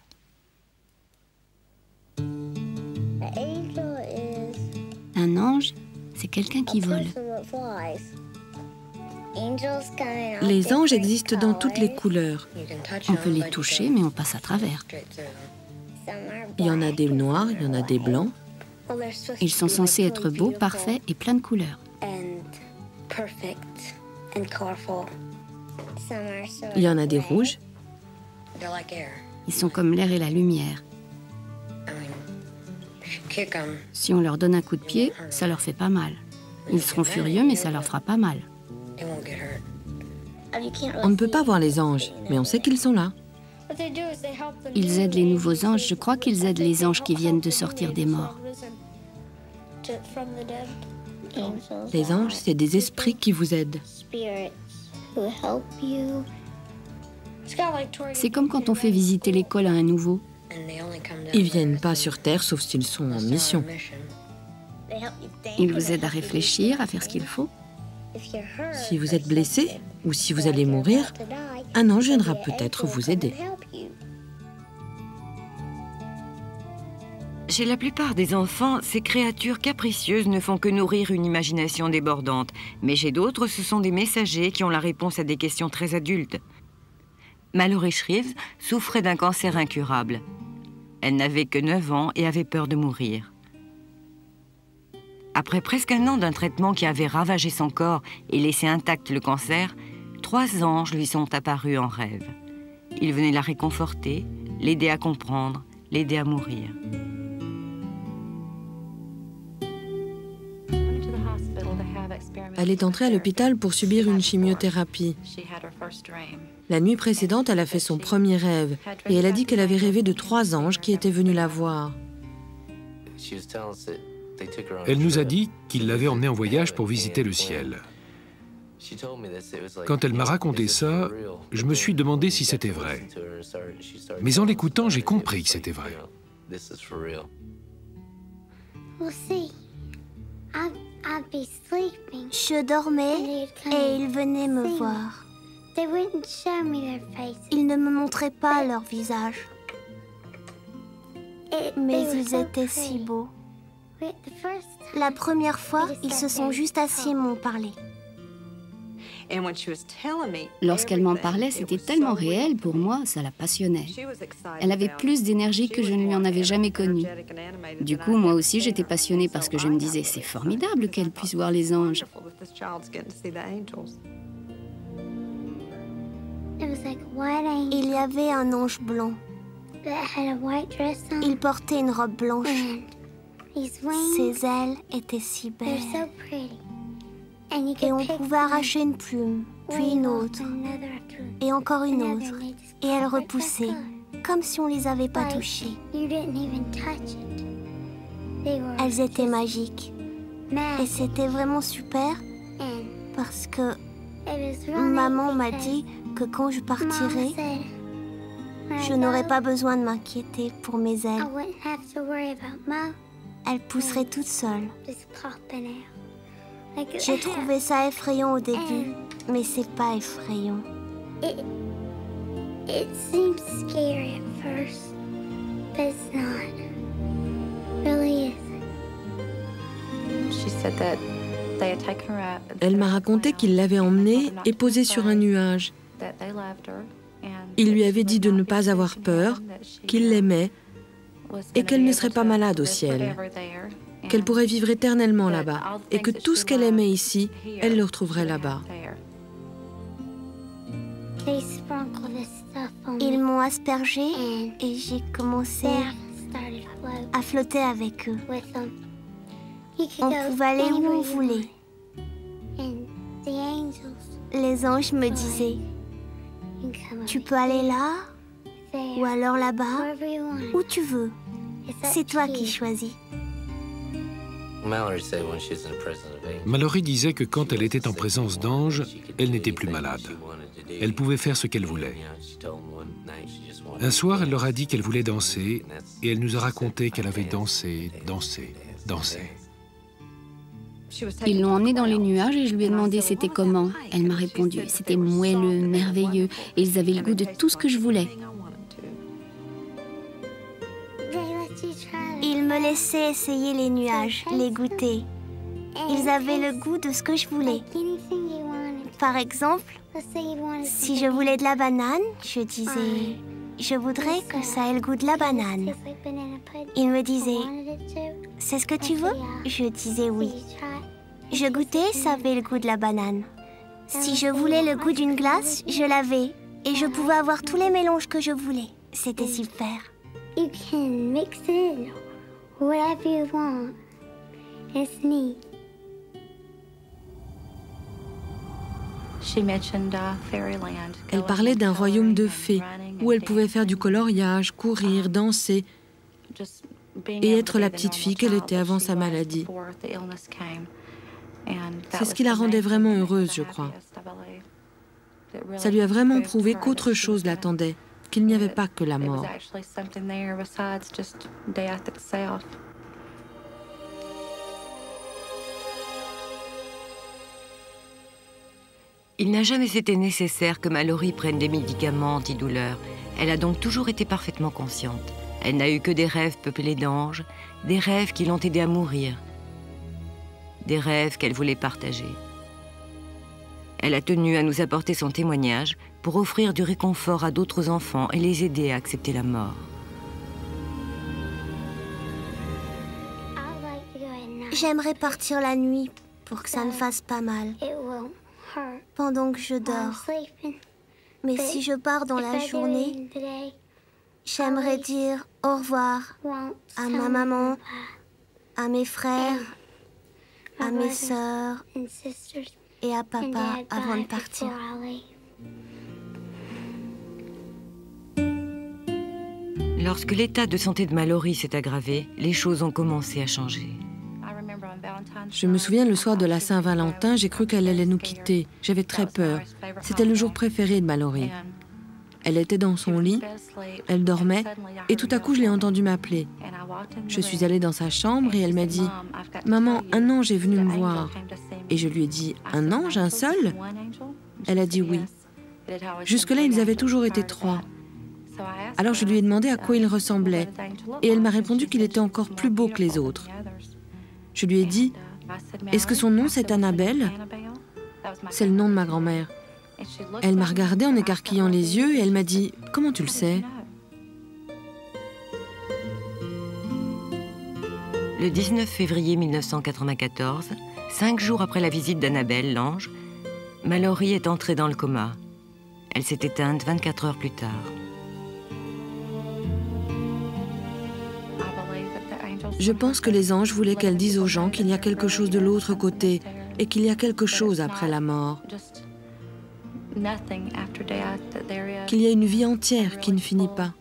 Un ange, c'est quelqu'un qui vole. Les anges existent dans toutes les couleurs. On peut les toucher, mais on passe à travers. Il y en a des noirs, il y en a des blancs. Ils sont censés être beaux, parfaits et pleins de couleurs. Il y en a des rouges. Ils sont comme l'air et la lumière. Si on leur donne un coup de pied, ça leur fait pas mal. Ils seront furieux, mais ça leur fera pas mal. On ne peut pas voir les anges, mais on sait qu'ils sont là. Ils aident les nouveaux anges. Je crois qu'ils aident les anges qui viennent de sortir des morts. Les anges, c'est des esprits qui vous aident. C'est comme quand on fait visiter l'école à un nouveau. Ils viennent pas sur Terre, sauf s'ils sont en mission. Ils vous aident à réfléchir, à faire ce qu'il faut. Si vous êtes blessé ou si vous allez mourir, un ange viendra peut-être vous aider. Chez la plupart des enfants, ces créatures capricieuses ne font que nourrir une imagination débordante. Mais chez d'autres, ce sont des messagers qui ont la réponse à des questions très adultes. Mallory Shreves souffrait d'un cancer incurable. Elle n'avait que 9 ans et avait peur de mourir. Après presque un an d'un traitement qui avait ravagé son corps et laissé intact le cancer, 3 anges lui sont apparus en rêve. Ils venaient la réconforter, l'aider à comprendre, l'aider à mourir. Elle est entrée à l'hôpital pour subir une chimiothérapie. La nuit précédente, elle a fait son premier rêve et elle a dit qu'elle avait rêvé de 3 anges qui étaient venus la voir. Elle nous a dit qu'ils l'avaient emmenée en voyage pour visiter le ciel. Quand elle m'a raconté ça, je me suis demandé si c'était vrai. Mais en l'écoutant, j'ai compris que c'était vrai. Je dormais et ils venaient me voir. Ils ne me montraient pas leur visage. Mais ils étaient si beaux. La première fois, ils se sont juste assis et m'ont parlé. Lorsqu'elle m'en parlait, c'était tellement réel pour moi, ça la passionnait. Elle avait plus d'énergie que je ne lui en avais jamais connue. Du coup, moi aussi, j'étais passionnée parce que je me disais, c'est formidable qu'elle puisse voir les anges. Il y avait un ange blanc. Il portait une robe blanche. Ses ailes étaient si belles. Et on pouvait arracher une plume, puis une autre, et encore une autre. Et elles repoussaient, comme si on les avait pas touchées. Elles étaient magiques. Et c'était vraiment super, parce que maman m'a dit que quand je partirais, je n'aurais pas besoin de m'inquiéter pour mes ailes. Elles pousseraient toutes seules. J'ai trouvé ça effrayant au début, mais c'est pas effrayant. It seems scary at first, but it's not. Really isn't. Elle m'a raconté qu'il l'avait emmenée et posée sur un nuage. Il lui avait dit de ne pas avoir peur, qu'il l'aimait et qu'elle ne serait pas malade au ciel, qu'elle pourrait vivre éternellement là-bas et que tout ce qu'elle aimait ici, elle le retrouverait là-bas. Ils m'ont aspergée et j'ai commencé à flotter avec eux. On pouvait aller où on voulait. Les anges me disaient, tu peux aller là, ou alors là-bas, où tu veux. C'est toi qui choisis. Mallory disait que quand elle était en présence d'anges, elle n'était plus malade. Elle pouvait faire ce qu'elle voulait. Un soir, elle leur a dit qu'elle voulait danser, et elle nous a raconté qu'elle avait dansé, dansé, dansé. Ils l'ont emmenée dans les nuages et je lui ai demandé c'était comment. Elle m'a répondu, c'était moelleux, merveilleux, et ils avaient le goût de tout ce que je voulais. Ils me laissaient essayer les nuages, les goûter. Ils avaient le goût de ce que je voulais. Par exemple, si je voulais de la banane, je disais, je voudrais que ça ait le goût de la banane. Ils me disaient, c'est ce que tu veux? Je disais oui. Je goûtais, ça avait le goût de la banane. Si je voulais le goût d'une glace, je l'avais. Et je pouvais avoir tous les mélanges que je voulais. C'était super. You can mix it whatever you want. It's neat. Elle parlait d'un royaume de fées, où elle pouvait faire du coloriage, courir, danser, et être la petite fille qu'elle était avant sa maladie. C'est ce qui la rendait vraiment heureuse, je crois. Ça lui a vraiment prouvé qu'autre chose l'attendait, qu'il n'y avait pas que la mort. Il n'a jamais été nécessaire que Mallory prenne des médicaments antidouleurs. Elle a donc toujours été parfaitement consciente. Elle n'a eu que des rêves peuplés d'anges, des rêves qui l'ont aidée à mourir, des rêves qu'elle voulait partager. Elle a tenu à nous apporter son témoignage pour offrir du réconfort à d'autres enfants et les aider à accepter la mort. J'aimerais partir la nuit pour que ça ne fasse pas mal, pendant que je dors. Mais si je pars dans la journée, j'aimerais dire au revoir à ma maman, à mes frères, à mes sœurs et à papa avant de partir. Lorsque l'état de santé de Mallory s'est aggravé, les choses ont commencé à changer. Je me souviens, le soir de la Saint-Valentin, j'ai cru qu'elle allait nous quitter. J'avais très peur. C'était le jour préféré de Mallory. Elle était dans son lit, elle dormait, et tout à coup, je l'ai entendue m'appeler. Je suis allée dans sa chambre et elle m'a dit « Maman, un ange est venu me voir. » Et je lui ai dit « Un ange, un seul ?» Elle a dit oui. Jusque-là, ils avaient toujours été 3. Alors je lui ai demandé à quoi il ressemblait, et elle m'a répondu qu'il était encore plus beau que les autres. Je lui ai dit « Est-ce que son nom c'est Annabelle ?» C'est le nom de ma grand-mère. Elle m'a regardée en écarquillant les yeux et elle m'a dit « Comment tu le sais ?» Le 19 février 1994, 5 jours après la visite d'Annabelle, l'ange, Mallory est entrée dans le coma. Elle s'est éteinte 24 heures plus tard. Je pense que les anges voulaient qu'elle dise aux gens qu'il y a quelque chose de l'autre côté et qu'il y a quelque chose après la mort. Qu'il y a une vie entière qui ne finit pas.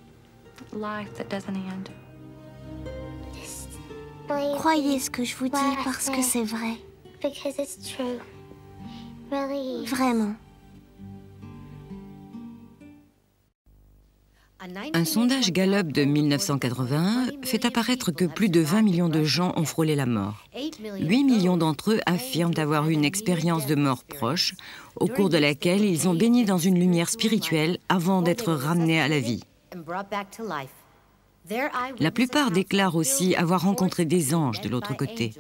Croyez ce que je vous dis parce que c'est vrai. Vraiment. Un sondage Gallup de 1981 fait apparaître que plus de 20 millions de gens ont frôlé la mort. 8 millions d'entre eux affirment avoir eu une expérience de mort proche, au cours de laquelle ils ont baigné dans une lumière spirituelle avant d'être ramenés à la vie. La plupart déclarent aussi avoir rencontré des anges de l'autre côté.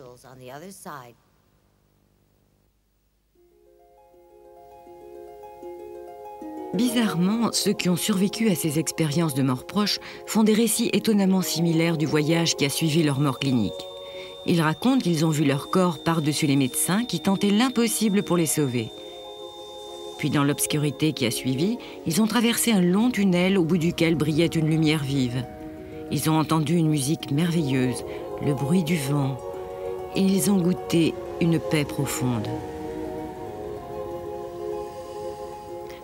Bizarrement, ceux qui ont survécu à ces expériences de mort proche font des récits étonnamment similaires du voyage qui a suivi leur mort clinique. Ils racontent qu'ils ont vu leur corps par-dessus les médecins qui tentaient l'impossible pour les sauver. Puis dans l'obscurité qui a suivi, ils ont traversé un long tunnel au bout duquel brillait une lumière vive. Ils ont entendu une musique merveilleuse, le bruit du vent, et ils ont goûté une paix profonde.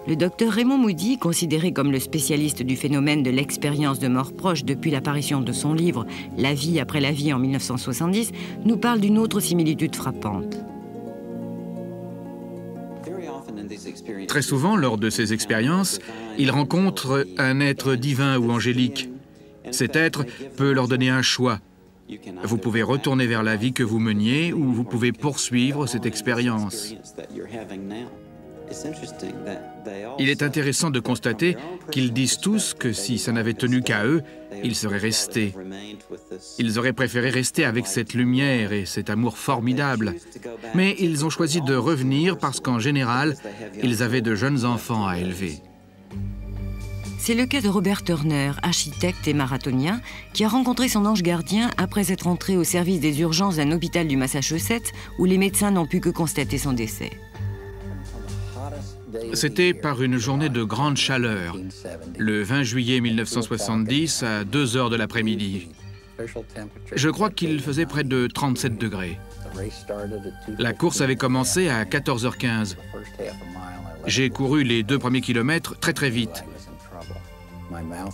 Le docteur Raymond Moody, considéré comme le spécialiste du phénomène de l'expérience de mort proche depuis l'apparition de son livre « La vie après la vie » en 1970, nous parle d'une autre similitude frappante. Très souvent, lors de ces expériences, ils rencontrent un être divin ou angélique. Cet être peut leur donner un choix. Vous pouvez retourner vers la vie que vous meniez ou vous pouvez poursuivre cette expérience. Il est intéressant de constater qu'ils disent tous que si ça n'avait tenu qu'à eux, ils seraient restés. Ils auraient préféré rester avec cette lumière et cet amour formidable. Mais ils ont choisi de revenir parce qu'en général, ils avaient de jeunes enfants à élever. C'est le cas de Robert Turner, architecte et marathonien, qui a rencontré son ange gardien après être entré au service des urgences d'un hôpital du Massachusetts où les médecins n'ont pu que constater son décès. C'était par une journée de grande chaleur, le 20 juillet 1970 à 2 heures de l'après-midi. Je crois qu'il faisait près de 37 degrés. La course avait commencé à 14h15. J'ai couru les 2 premiers kilomètres très vite.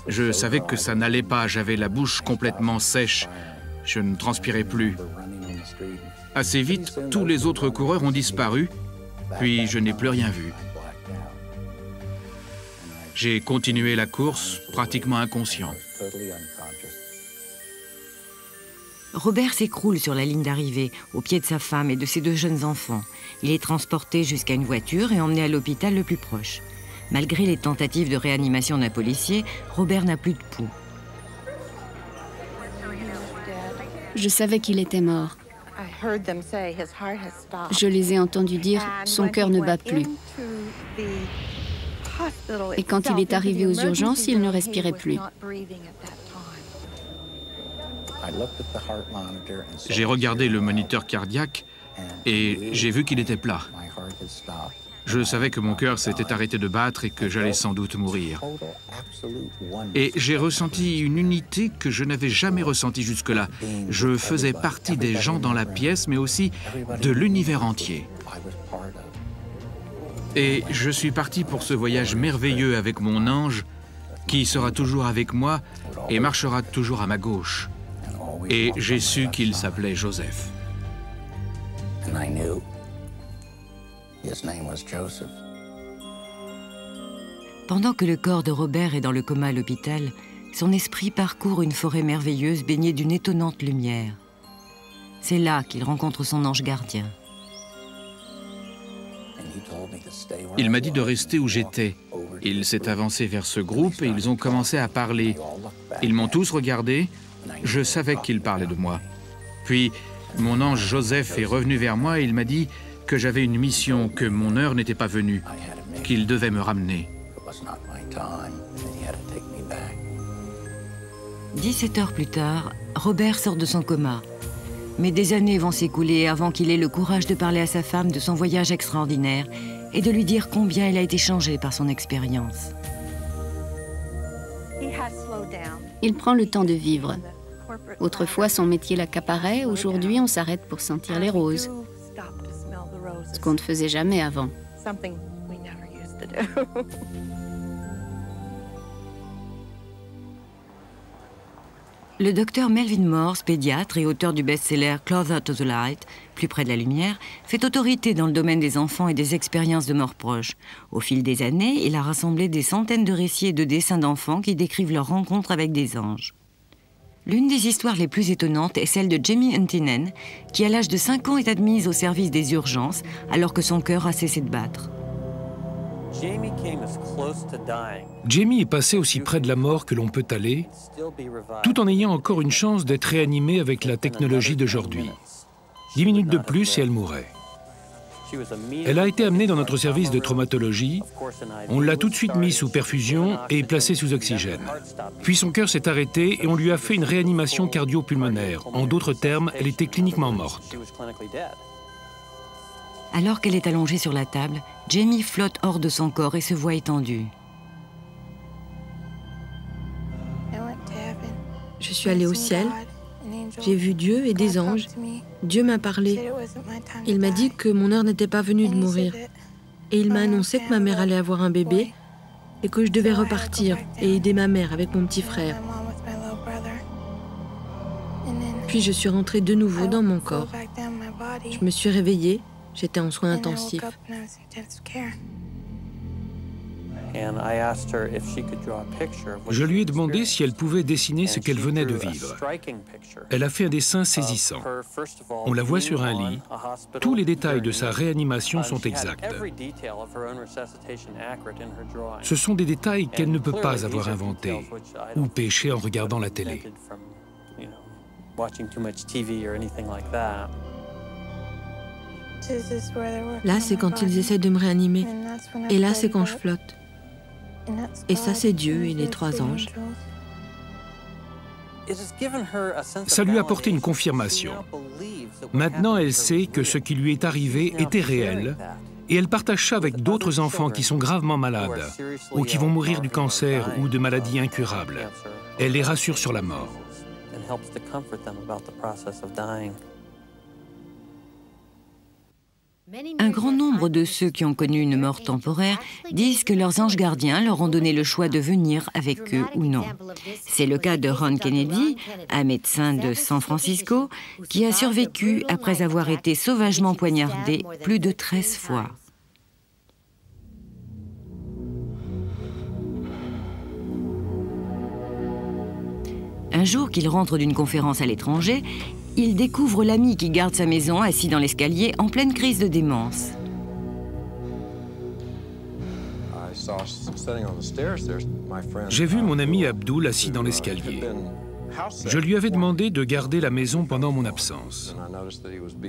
Je savais que ça n'allait pas, j'avais la bouche complètement sèche. Je ne transpirais plus. Assez vite, tous les autres coureurs ont disparu, puis je n'ai plus rien vu. J'ai continué la course, pratiquement inconscient. Robert s'écroule sur la ligne d'arrivée, au pied de sa femme et de ses 2 jeunes enfants. Il est transporté jusqu'à une voiture et emmené à l'hôpital le plus proche. Malgré les tentatives de réanimation d'un policier, Robert n'a plus de pouls. Je savais qu'il était mort. Je les ai entendus dire « son cœur ne bat plus ». Et quand il est arrivé aux urgences, il ne respirait plus. J'ai regardé le moniteur cardiaque et j'ai vu qu'il était plat. Je savais que mon cœur s'était arrêté de battre et que j'allais sans doute mourir. Et j'ai ressenti une unité que je n'avais jamais ressentie jusque-là. Je faisais partie des gens dans la pièce, mais aussi de l'univers entier. Et je suis parti pour ce voyage merveilleux avec mon ange, qui sera toujours avec moi et marchera toujours à ma gauche. Et j'ai su qu'il s'appelait Joseph. Pendant que le corps de Robert est dans le coma à l'hôpital, son esprit parcourt une forêt merveilleuse baignée d'une étonnante lumière. C'est là qu'il rencontre son ange gardien. Il m'a dit de rester où j'étais. Il s'est avancé vers ce groupe et ils ont commencé à parler. Ils m'ont tous regardé. Je savais qu'ils parlaient de moi. Puis, mon ange Joseph est revenu vers moi et il m'a dit que j'avais une mission, que mon heure n'était pas venue, qu'il devait me ramener. 17 heures plus tard, Robert sort de son coma. Mais des années vont s'écouler avant qu'il ait le courage de parler à sa femme de son voyage extraordinaire et de lui dire combien elle a été changée par son expérience. Il prend le temps de vivre. Autrefois, son métier l'accaparait. Aujourd'hui, on s'arrête pour sentir les roses. Ce qu'on ne faisait jamais avant. Le docteur Melvin Morse, pédiatre et auteur du best-seller Closer to the Light, plus près de la lumière, fait autorité dans le domaine des enfants et des expériences de mort proche. Au fil des années, il a rassemblé des centaines de récits et de dessins d'enfants qui décrivent leur rencontre avec des anges. L'une des histoires les plus étonnantes est celle de Jamie Huntinen, qui à l'âge de 5 ans est admise au service des urgences alors que son cœur a cessé de battre. Jamie est passé aussi près de la mort que l'on peut aller, tout en ayant encore une chance d'être réanimée avec la technologie d'aujourd'hui. 10 minutes de plus et elle mourrait. Elle a été amenée dans notre service de traumatologie. On l'a tout de suite mise sous perfusion et placée sous oxygène. Puis son cœur s'est arrêté et on lui a fait une réanimation cardio-pulmonaire. En d'autres termes, elle était cliniquement morte. Alors qu'elle est allongée sur la table, Jamie flotte hors de son corps et se voit étendue. Je suis allée au ciel, j'ai vu Dieu et des anges. Dieu m'a parlé. Il m'a dit que mon heure n'était pas venue de mourir. Et il m'a annoncé que ma mère allait avoir un bébé et que je devais repartir et aider ma mère avec mon petit frère. Puis je suis rentrée de nouveau dans mon corps. Je me suis réveillée, j'étais en soins intensifs. Je lui ai demandé si elle pouvait dessiner ce qu'elle venait de vivre. Elle a fait un dessin saisissant. On la voit sur un lit. Tous les détails de sa réanimation sont exacts. Ce sont des détails qu'elle ne peut pas avoir inventés ou pêchés en regardant la télé. Là, c'est quand ils essaient de me réanimer. Et là, c'est quand je flotte. Et ça, c'est Dieu et les 3 anges. Ça lui a apporté une confirmation. Maintenant, elle sait que ce qui lui est arrivé était réel et elle partage ça avec d'autres enfants qui sont gravement malades ou qui vont mourir du cancer ou de maladies incurables. Elle les rassure sur la mort. Un grand nombre de ceux qui ont connu une mort temporaire disent que leurs anges gardiens leur ont donné le choix de venir avec eux ou non. C'est le cas de Ron Kennedy, un médecin de San Francisco, qui a survécu après avoir été sauvagement poignardé plus de 13 fois. Un jour qu'il rentre d'une conférence à l'étranger, il découvre l'ami qui garde sa maison assis dans l'escalier en pleine crise de démence. J'ai vu mon ami Abdul assis dans l'escalier. Je lui avais demandé de garder la maison pendant mon absence.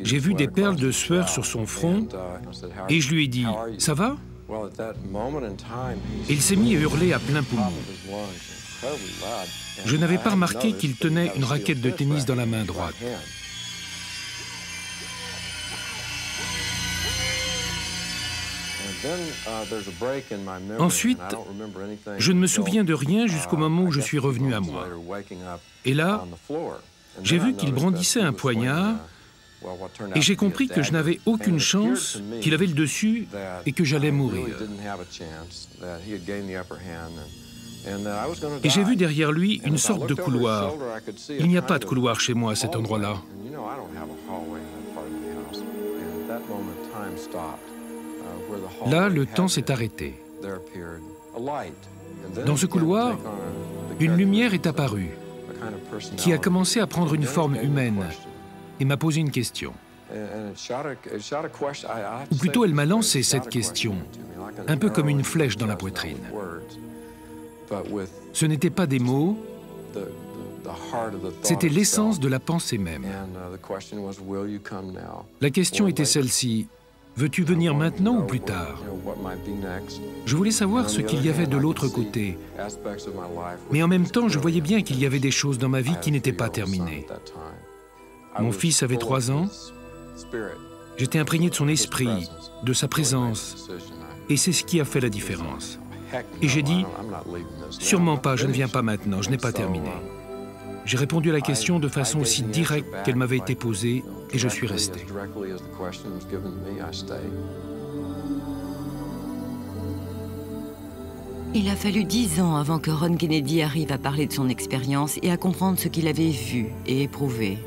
J'ai vu des perles de sueur sur son front et je lui ai dit « Ça va ?» Il s'est mis à hurler à plein poumon. Je n'avais pas remarqué qu'il tenait une raquette de tennis dans la main droite. Ensuite, je ne me souviens de rien jusqu'au moment où je suis revenu à moi. Et là, j'ai vu qu'il brandissait un poignard et j'ai compris que je n'avais aucune chance, qu'il avait le dessus et que j'allais mourir. Et j'ai vu derrière lui une sorte de couloir. Il n'y a pas de couloir chez moi à cet endroit-là. Là, le temps s'est arrêté. Dans ce couloir, une lumière est apparue, qui a commencé à prendre une forme humaine et m'a posé une question. Ou plutôt, elle m'a lancé cette question, un peu comme une flèche dans la poitrine. Ce n'étaient pas des mots, c'était l'essence de la pensée même. La question était celle-ci. Veux-tu venir maintenant ou plus tard? Je voulais savoir ce qu'il y avait de l'autre côté. Mais en même temps, je voyais bien qu'il y avait des choses dans ma vie qui n'étaient pas terminées. Mon fils avait 3 ans. J'étais imprégné de son esprit, de sa présence. Et c'est ce qui a fait la différence. Et j'ai dit, sûrement pas, je ne viens pas maintenant, je n'ai pas terminé. J'ai répondu à la question de façon aussi directe qu'elle m'avait été posée et je suis resté. Il a fallu 10 ans avant que Ron Kennedy arrive à parler de son expérience et à comprendre ce qu'il avait vu et éprouvé.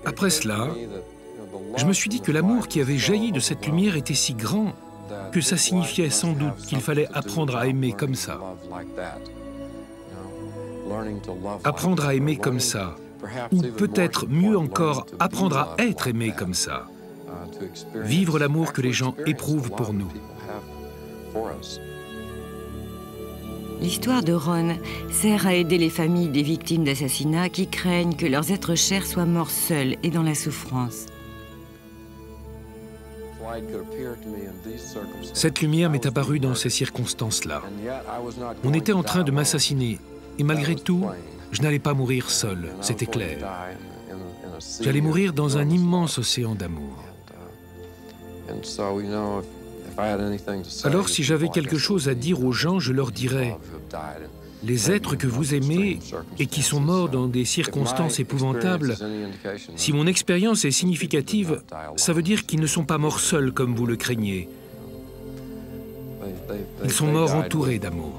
Après cela, je me suis dit que l'amour qui avait jailli de cette lumière était si grand que ça signifiait sans doute qu'il fallait apprendre à aimer comme ça. Apprendre à aimer comme ça, ou peut-être mieux encore, apprendre à être aimé comme ça. Vivre l'amour que les gens éprouvent pour nous. L'histoire de Ron sert à aider les familles des victimes d'assassinats qui craignent que leurs êtres chers soient morts seuls et dans la souffrance. Cette lumière m'est apparue dans ces circonstances-là. On était en train de m'assassiner, et malgré tout, je n'allais pas mourir seul, c'était clair. J'allais mourir dans un immense océan d'amour. Alors si j'avais quelque chose à dire aux gens, je leur dirais, les êtres que vous aimez et qui sont morts dans des circonstances épouvantables, si mon expérience est significative, ça veut dire qu'ils ne sont pas morts seuls comme vous le craignez. Ils sont morts entourés d'amour.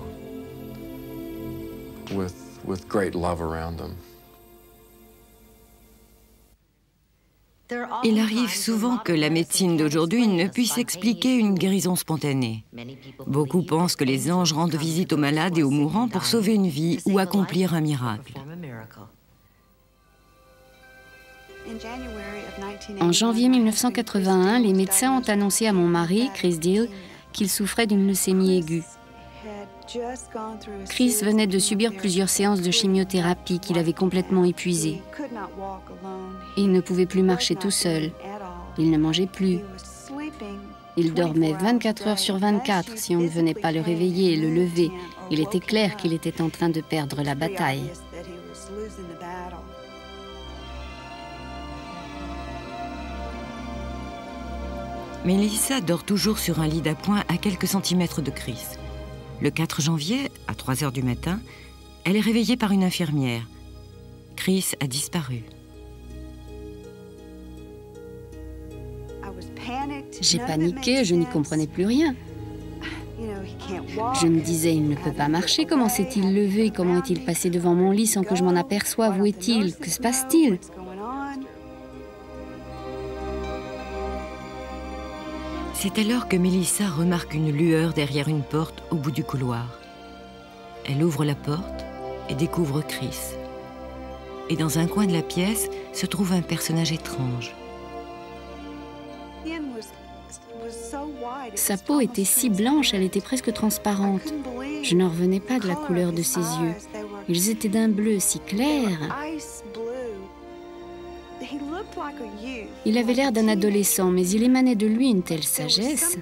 Il arrive souvent que la médecine d'aujourd'hui ne puisse expliquer une guérison spontanée. Beaucoup pensent que les anges rendent visite aux malades et aux mourants pour sauver une vie ou accomplir un miracle. En janvier 1981, les médecins ont annoncé à mon mari, Chris Deal, qu'il souffrait d'une leucémie aiguë. Chris venait de subir plusieurs séances de chimiothérapie qu'il avait complètement épuisées. Il ne pouvait plus marcher tout seul. Il ne mangeait plus. Il dormait 24 heures sur 24 si on ne venait pas le réveiller et le lever. Il était clair qu'il était en train de perdre la bataille. Melissa dort toujours sur un lit d'appoint à quelques centimètres de Chris. Le 4 janvier, à 3 heures du matin, elle est réveillée par une infirmière. Chris a disparu. J'ai paniqué, je n'y comprenais plus rien. Je me disais, il ne peut pas marcher, comment s'est-il levé, comment est-il passé devant mon lit sans que je m'en aperçoive, où est-il, que se passe-t-il? C'est alors que Melissa remarque une lueur derrière une porte au bout du couloir. Elle ouvre la porte et découvre Chris. Et dans un coin de la pièce se trouve un personnage étrange. Sa peau était si blanche, elle était presque transparente. Je n'en revenais pas de la couleur de ses yeux. Ils étaient d'un bleu si clair. Il avait l'air d'un adolescent, mais il émanait de lui une telle sagesse.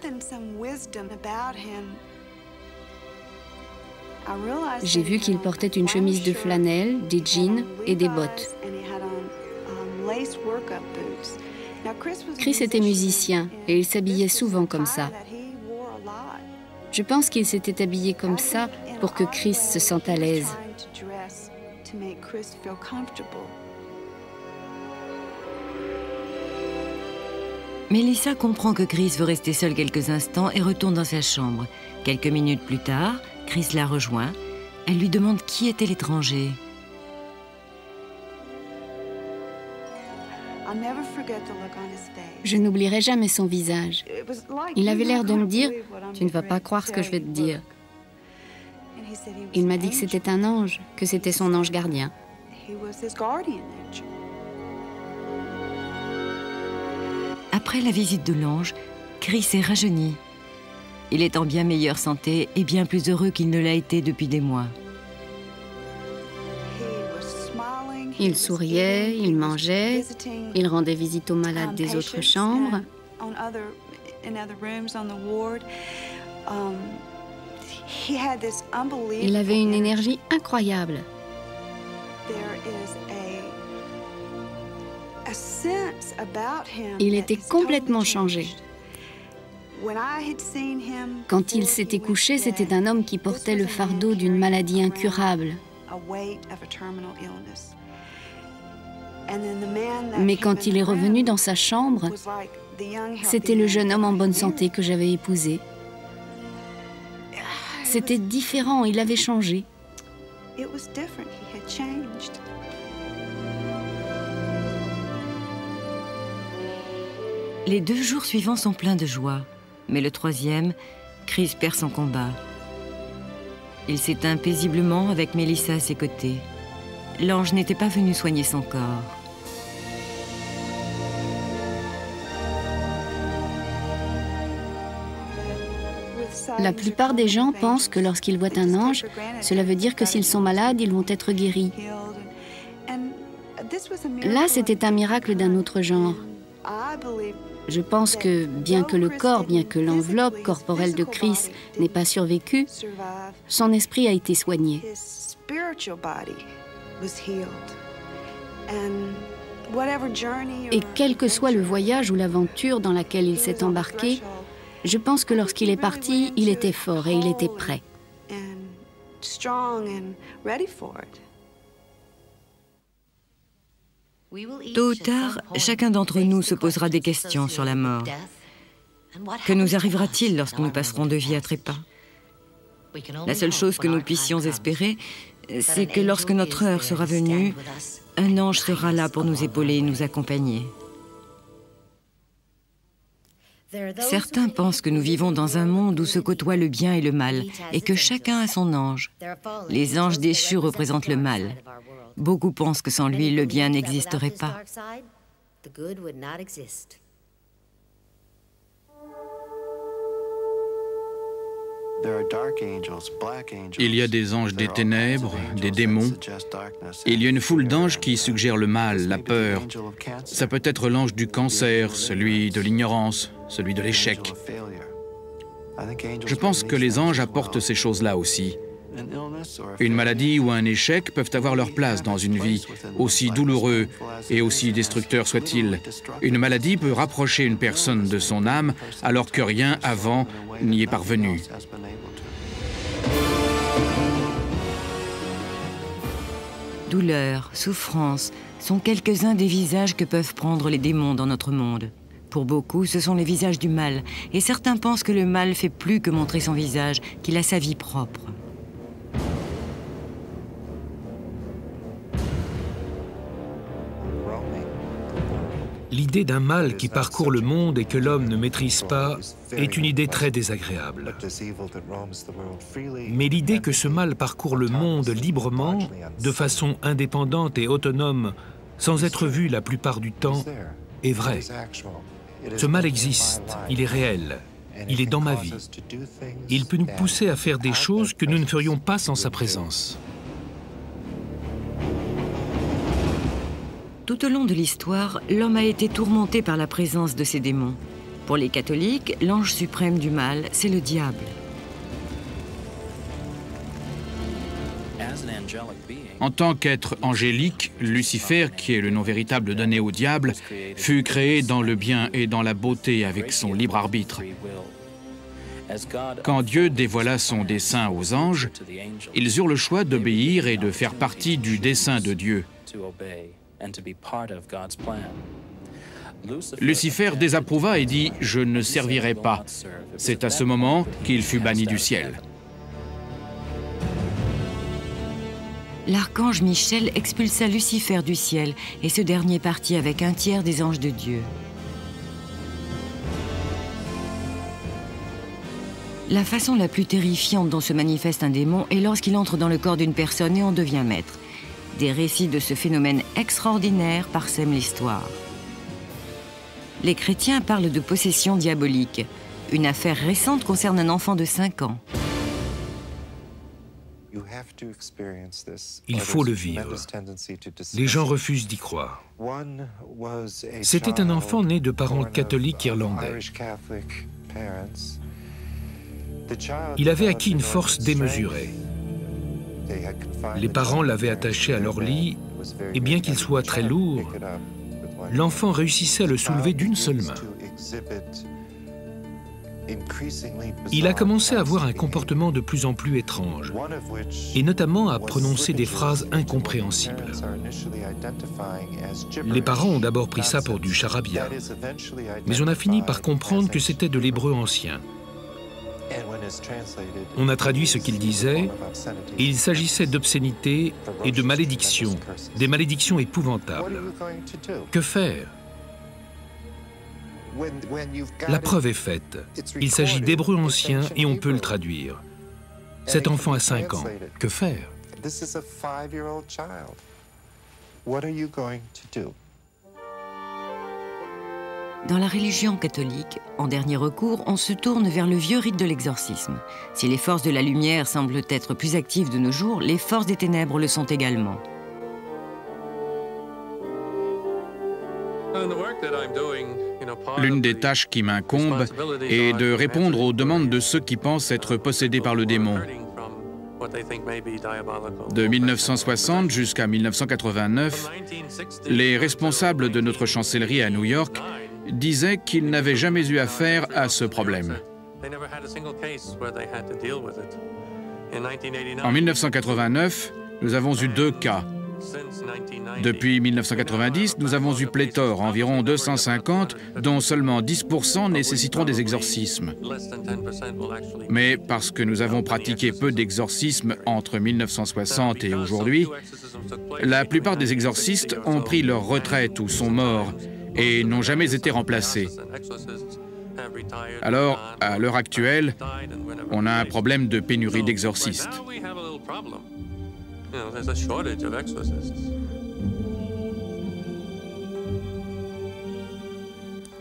J'ai vu qu'il portait une chemise de flanelle, des jeans et des bottes. Chris était musicien et il s'habillait souvent comme ça. Je pense qu'il s'était habillé comme ça pour que Chris se sente à l'aise. Melissa comprend que Chris veut rester seul quelques instants et retourne dans sa chambre. Quelques minutes plus tard, Chris la rejoint. Elle lui demande qui était l'étranger. Je n'oublierai jamais son visage. Il avait l'air de me dire « Tu ne vas pas croire ce que je vais te dire ». Il m'a dit que c'était un ange, que c'était son ange gardien. Après la visite de l'ange, Chris est rajeuni. Il est en bien meilleure santé et bien plus heureux qu'il ne l'a été depuis des mois. Il souriait, il mangeait, il rendait visite aux malades des autres chambres. Il avait une énergie incroyable. Il était complètement changé. Quand il s'était couché, c'était un homme qui portait le fardeau d'une maladie incurable. Mais quand il est revenu dans sa chambre, c'était le jeune homme en bonne santé que j'avais épousé. C'était différent, il avait changé. Les 2 jours suivants sont pleins de joie, mais le 3e, Chris perd son combat. Il s'éteint paisiblement avec Melissa à ses côtés. L'ange n'était pas venu soigner son corps. La plupart des gens pensent que lorsqu'ils voient un ange, cela veut dire que s'ils sont malades, ils vont être guéris. Là, c'était un miracle d'un autre genre. Je pense que, bien que le corps, bien que l'enveloppe corporelle de Chris n'ait pas survécu, son esprit a été soigné. Et quel que soit le voyage ou l'aventure dans laquelle il s'est embarqué, je pense que lorsqu'il est parti, il était fort et il était prêt. Tôt ou tard, chacun d'entre nous se posera des questions sur la mort. Que nous arrivera-t-il lorsque nous passerons de vie à trépas? La seule chose que nous puissions espérer, c'est que lorsque notre heure sera venue, un ange sera là pour nous épauler et nous accompagner. Certains pensent que nous vivons dans un monde où se côtoient le bien et le mal, et que chacun a son ange. Les anges déchus représentent le mal. Beaucoup pensent que sans lui, le bien n'existerait pas. Il y a des anges des ténèbres, des démons. Il y a une foule d'anges qui suggèrent le mal, la peur. Ça peut être l'ange du cancer, celui de l'ignorance, celui de l'échec. Je pense que les anges apportent ces choses-là aussi. Une maladie ou un échec peuvent avoir leur place dans une vie, aussi douloureux et aussi destructeur soit-il. Une maladie peut rapprocher une personne de son âme alors que rien avant n'y est parvenu. Douleur, souffrance sont quelques-uns des visages que peuvent prendre les démons dans notre monde. Pour beaucoup, ce sont les visages du mal, et certains pensent que le mal fait plus que montrer son visage, qu'il a sa vie propre. L'idée d'un mal qui parcourt le monde et que l'homme ne maîtrise pas est une idée très désagréable. Mais l'idée que ce mal parcourt le monde librement, de façon indépendante et autonome, sans être vu la plupart du temps, est vraie. Ce mal existe, il est réel, il est dans ma vie. Il peut nous pousser à faire des choses que nous ne ferions pas sans sa présence. Tout au long de l'histoire, l'homme a été tourmenté par la présence de ces démons. Pour les catholiques, l'ange suprême du mal, c'est le diable. En tant qu'être angélique, Lucifer, qui est le nom véritable donné au diable, fut créé dans le bien et dans la beauté avec son libre arbitre. Quand Dieu dévoila son dessein aux anges, ils eurent le choix d'obéir et de faire partie du dessein de Dieu. Lucifer désapprouva et dit « Je ne servirai pas ». C'est à ce moment qu'il fut banni du ciel. L'archange Michel expulsa Lucifer du ciel et ce dernier partit avec un tiers des anges de Dieu. La façon la plus terrifiante dont se manifeste un démon est lorsqu'il entre dans le corps d'une personne et en devient maître. Des récits de ce phénomène extraordinaire parsèment l'histoire. Les chrétiens parlent de possession diabolique. Une affaire récente concerne un enfant de 5 ans. Il faut le vivre. Les gens refusent d'y croire. C'était un enfant né de parents catholiques irlandais. Il avait acquis une force démesurée. Les parents l'avaient attaché à leur lit, et bien qu'il soit très lourd, l'enfant réussissait à le soulever d'une seule main. Il a commencé à avoir un comportement de plus en plus étrange, et notamment à prononcer des phrases incompréhensibles. Les parents ont d'abord pris ça pour du charabia, mais on a fini par comprendre que c'était de l'hébreu ancien. On a traduit ce qu'il disait, et il s'agissait d'obscénité et de malédictions, des malédictions épouvantables. Que faire? La preuve est faite. Il s'agit d'hébreu ancien et on peut le traduire. Cet enfant a 5 ans. Que faire? Dans la religion catholique, en dernier recours, on se tourne vers le vieux rite de l'exorcisme. Si les forces de la lumière semblent être plus actives de nos jours, les forces des ténèbres le sont également. L'une des tâches qui m'incombe est de répondre aux demandes de ceux qui pensent être possédés par le démon. De 1960 jusqu'à 1989, les responsables de notre chancellerie à New York disaient qu'ils n'avaient jamais eu affaire à ce problème. En 1989, nous avons eu 2 cas. Depuis 1990, nous avons eu pléthore, environ 250, dont seulement 10% nécessiteront des exorcismes. Mais parce que nous avons pratiqué peu d'exorcismes entre 1960 et aujourd'hui, la plupart des exorcistes ont pris leur retraite ou sont morts et n'ont jamais été remplacés. Alors, à l'heure actuelle, on a un problème de pénurie d'exorcistes.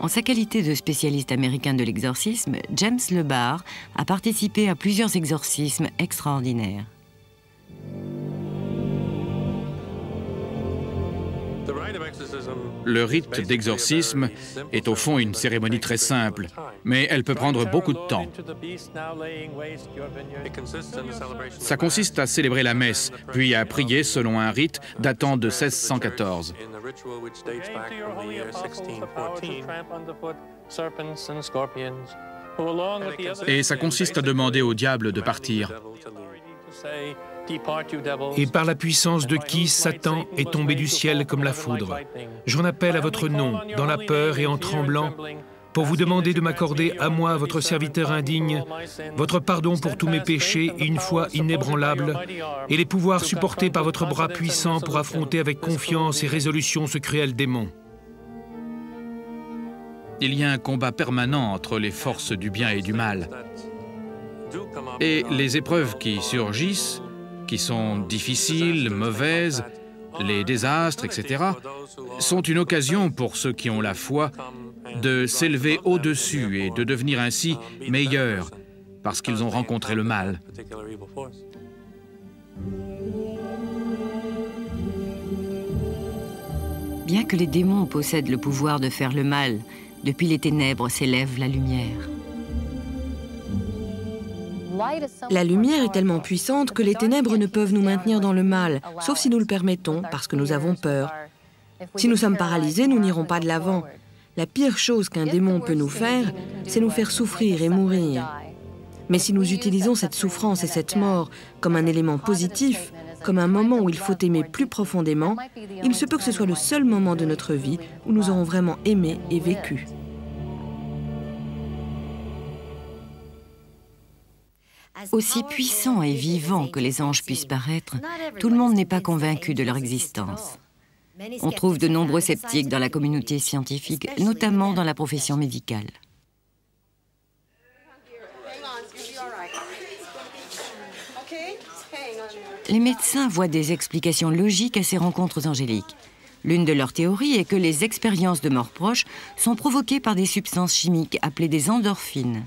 En sa qualité de spécialiste américain de l'exorcisme, James LeBar a participé à plusieurs exorcismes extraordinaires. Le rite d'exorcisme est au fond une cérémonie très simple, mais elle peut prendre beaucoup de temps. Ça consiste à célébrer la messe, puis à prier selon un rite datant de 1614. Et ça consiste à demander au diable de partir. Et par la puissance de qui Satan est tombé du ciel comme la foudre. J'en appelle à votre nom, dans la peur et en tremblant, pour vous demander de m'accorder à moi, votre serviteur indigne, votre pardon pour tous mes péchés et une foi inébranlable, et les pouvoirs supportés par votre bras puissant pour affronter avec confiance et résolution ce cruel démon. il y a un combat permanent entre les forces du bien et du mal. Et les épreuves qui surgissent, qui sont difficiles, mauvaises, les désastres, etc., sont une occasion pour ceux qui ont la foi de s'élever au-dessus et de devenir ainsi meilleurs, parce qu'ils ont rencontré le mal. Bien que les démons possèdent le pouvoir de faire le mal, depuis les ténèbres s'élève la lumière. La lumière est tellement puissante que les ténèbres ne peuvent nous maintenir dans le mal, sauf si nous le permettons, parce que nous avons peur. Si nous sommes paralysés, nous n'irons pas de l'avant. La pire chose qu'un démon peut nous faire, c'est nous faire souffrir et mourir. Mais si nous utilisons cette souffrance et cette mort comme un élément positif, comme un moment où il faut aimer plus profondément, il se peut que ce soit le seul moment de notre vie où nous aurons vraiment aimé et vécu. Aussi puissants et vivants que les anges puissent paraître, tout le monde n'est pas convaincu de leur existence. On trouve de nombreux sceptiques dans la communauté scientifique, notamment dans la profession médicale. Les médecins voient des explications logiques à ces rencontres angéliques. L'une de leurs théories est que les expériences de mort proche sont provoquées par des substances chimiques appelées des endorphines.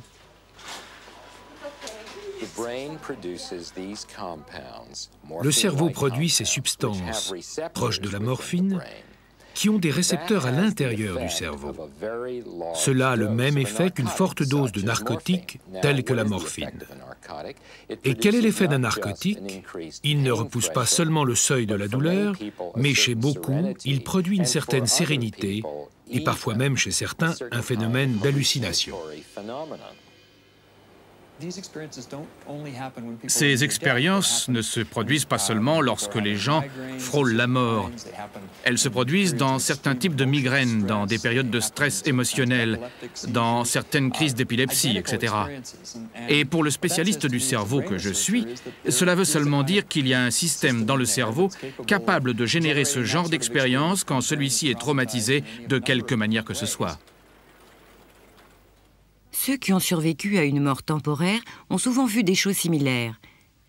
Le cerveau produit ces substances, proches de la morphine, qui ont des récepteurs à l'intérieur du cerveau. Cela a le même effet qu'une forte dose de narcotique, telle que la morphine. Et quel est l'effet d'un narcotique? Il ne repousse pas seulement le seuil de la douleur, mais chez beaucoup, il produit une certaine sérénité, et parfois même chez certains, un phénomène d'hallucination. Ces expériences ne se produisent pas seulement lorsque les gens frôlent la mort. Elles se produisent dans certains types de migraines, dans des périodes de stress émotionnel, dans certaines crises d'épilepsie, etc. Et pour le spécialiste du cerveau que je suis, cela veut seulement dire qu'il y a un système dans le cerveau capable de générer ce genre d'expérience quand celui-ci est traumatisé de quelque manière que ce soit. Ceux qui ont survécu à une mort temporaire ont souvent vu des choses similaires.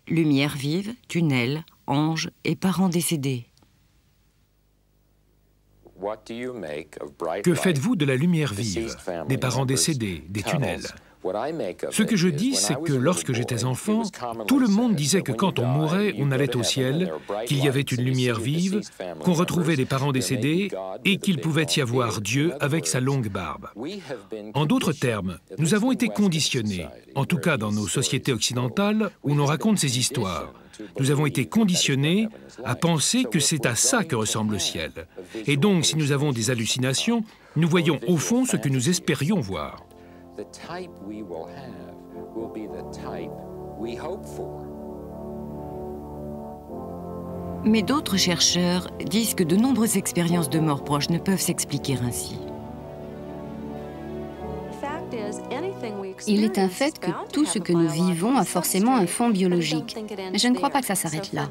Lumière vive, tunnels, anges et parents décédés. Que faites-vous de la lumière vive, des parents décédés, des tunnels? Ce que je dis, c'est que lorsque j'étais enfant, tout le monde disait que quand on mourait, on allait au ciel, qu'il y avait une lumière vive, qu'on retrouvait des parents décédés et qu'il pouvait y avoir Dieu avec sa longue barbe. En d'autres termes, nous avons été conditionnés, en tout cas dans nos sociétés occidentales où l'on raconte ces histoires. Nous avons été conditionnés à penser que c'est à ça que ressemble le ciel. Et donc, si nous avons des hallucinations, nous voyons au fond ce que nous espérions voir. The type we will have will be the type we hope for. Mais d'autres chercheurs disent que de nombreuses expériences de mort proche ne peuvent s'expliquer ainsi. Il est un fait que tout ce que nous vivons a forcément un fond biologique. Mais je ne crois pas que ça s'arrête là.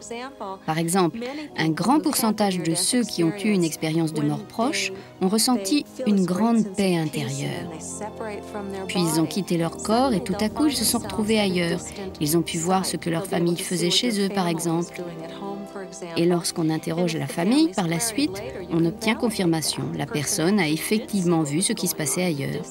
Par exemple, un grand pourcentage de ceux qui ont eu une expérience de mort proche ont ressenti une grande paix intérieure. Puis ils ont quitté leur corps et tout à coup ils se sont retrouvés ailleurs. Ils ont pu voir ce que leur famille faisait chez eux, par exemple. Et lorsqu'on interroge la famille, par la suite, on obtient confirmation. La personne a effectivement vu ce qui se passait ailleurs.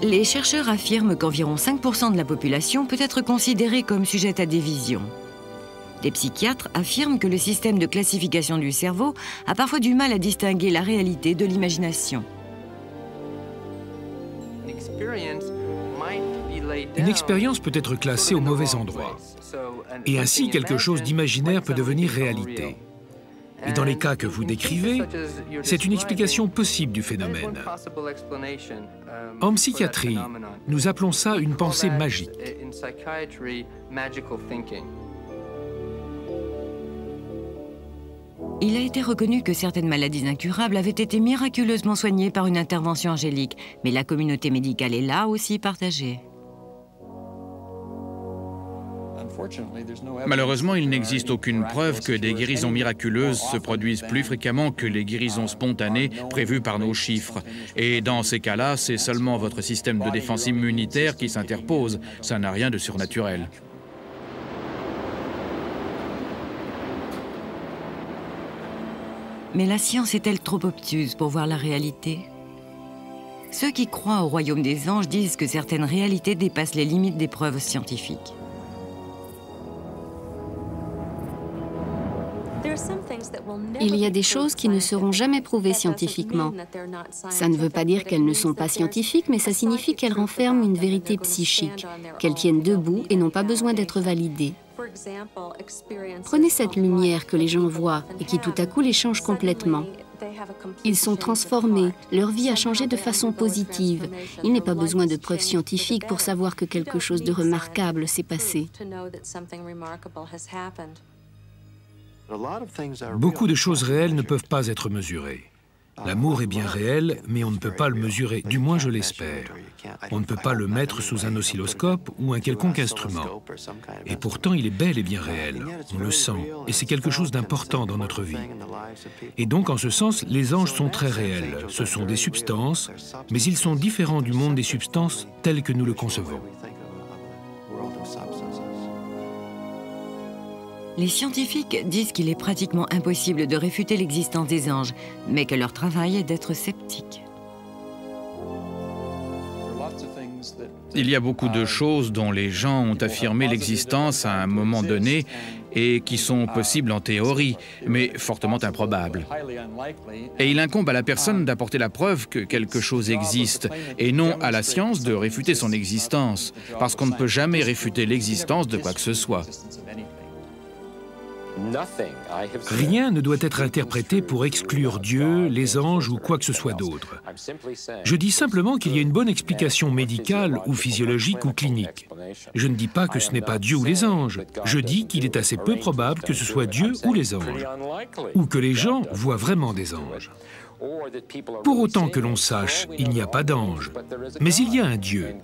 Les chercheurs affirment qu'environ 5% de la population peut être considérée comme sujette à des visions. Des psychiatres affirment que le système de classification du cerveau a parfois du mal à distinguer la réalité de l'imagination. Une expérience peut être classée au mauvais endroit. Et ainsi, quelque chose d'imaginaire peut devenir réalité. Et dans les cas que vous décrivez, c'est une explication possible du phénomène. En psychiatrie, nous appelons ça une pensée magique. Il a été reconnu que certaines maladies incurables avaient été miraculeusement soignées par une intervention angélique, mais la communauté médicale est là aussi partagée. Malheureusement, il n'existe aucune preuve que des guérisons miraculeuses se produisent plus fréquemment que les guérisons spontanées prévues par nos chiffres. Et dans ces cas-là, c'est seulement votre système de défense immunitaire qui s'interpose. Ça n'a rien de surnaturel. Mais la science est-elle trop obtuse pour voir la réalité? Ceux qui croient au royaume des anges disent que certaines réalités dépassent les limites des preuves scientifiques. Il y a des choses qui ne seront jamais prouvées scientifiquement. Ça ne veut pas dire qu'elles ne sont pas scientifiques, mais ça signifie qu'elles renferment une vérité psychique, qu'elles tiennent debout et n'ont pas besoin d'être validées. Prenez cette lumière que les gens voient et qui tout à coup les change complètement. Ils sont transformés, leur vie a changé de façon positive. Il n'est pas besoin de preuves scientifiques pour savoir que quelque chose de remarquable s'est passé. Beaucoup de choses réelles ne peuvent pas être mesurées. L'amour est bien réel, mais on ne peut pas le mesurer, du moins je l'espère. On ne peut pas le mettre sous un oscilloscope ou un quelconque instrument. Et pourtant, il est bel et bien réel. On le sent, et c'est quelque chose d'important dans notre vie. Et donc, en ce sens, les anges sont très réels. Ce sont des substances, mais ils sont différents du monde des substances tel que nous le concevons. Les scientifiques disent qu'il est pratiquement impossible de réfuter l'existence des anges, mais que leur travail est d'être sceptiques. Il y a beaucoup de choses dont les gens ont affirmé l'existence à un moment donné et qui sont possibles en théorie, mais fortement improbables. Et il incombe à la personne d'apporter la preuve que quelque chose existe, et non à la science de réfuter son existence, parce qu'on ne peut jamais réfuter l'existence de quoi que ce soit. Rien ne doit être interprété pour exclure Dieu, les anges ou quoi que ce soit d'autre. Je dis simplement qu'il y a une bonne explication médicale ou physiologique ou clinique. Je ne dis pas que ce n'est pas Dieu ou les anges. Je dis qu'il est assez peu probable que ce soit Dieu ou les anges, ou que les gens voient vraiment des anges. Pour autant que l'on sache, il n'y a pas d'anges, mais il y a un Dieu.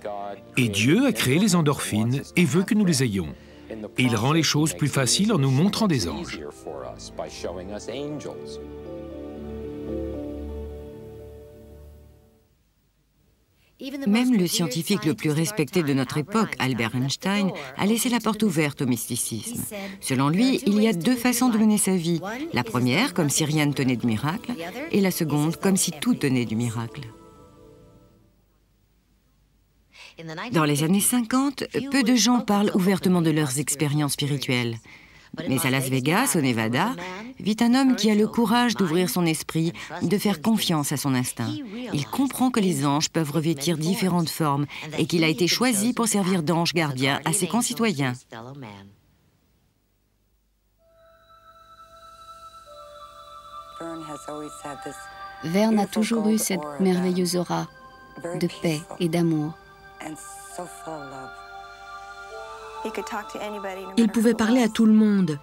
Et Dieu a créé les endorphines et veut que nous les ayons. Et il rend les choses plus faciles en nous montrant des anges. Même le scientifique le plus respecté de notre époque, Albert Einstein, a laissé la porte ouverte au mysticisme. Selon lui, il y a deux façons de mener sa vie. La première, comme si rien ne tenait de miracle, et la seconde, comme si tout tenait du miracle. Dans les années 50, peu de gens parlent ouvertement de leurs expériences spirituelles. Mais à Las Vegas, au Nevada, vit un homme qui a le courage d'ouvrir son esprit, de faire confiance à son instinct. Il comprend que les anges peuvent revêtir différentes formes et qu'il a été choisi pour servir d'ange gardien à ses concitoyens. Verne a toujours eu cette merveilleuse aura de paix et d'amour. Il pouvait parler à tout le monde.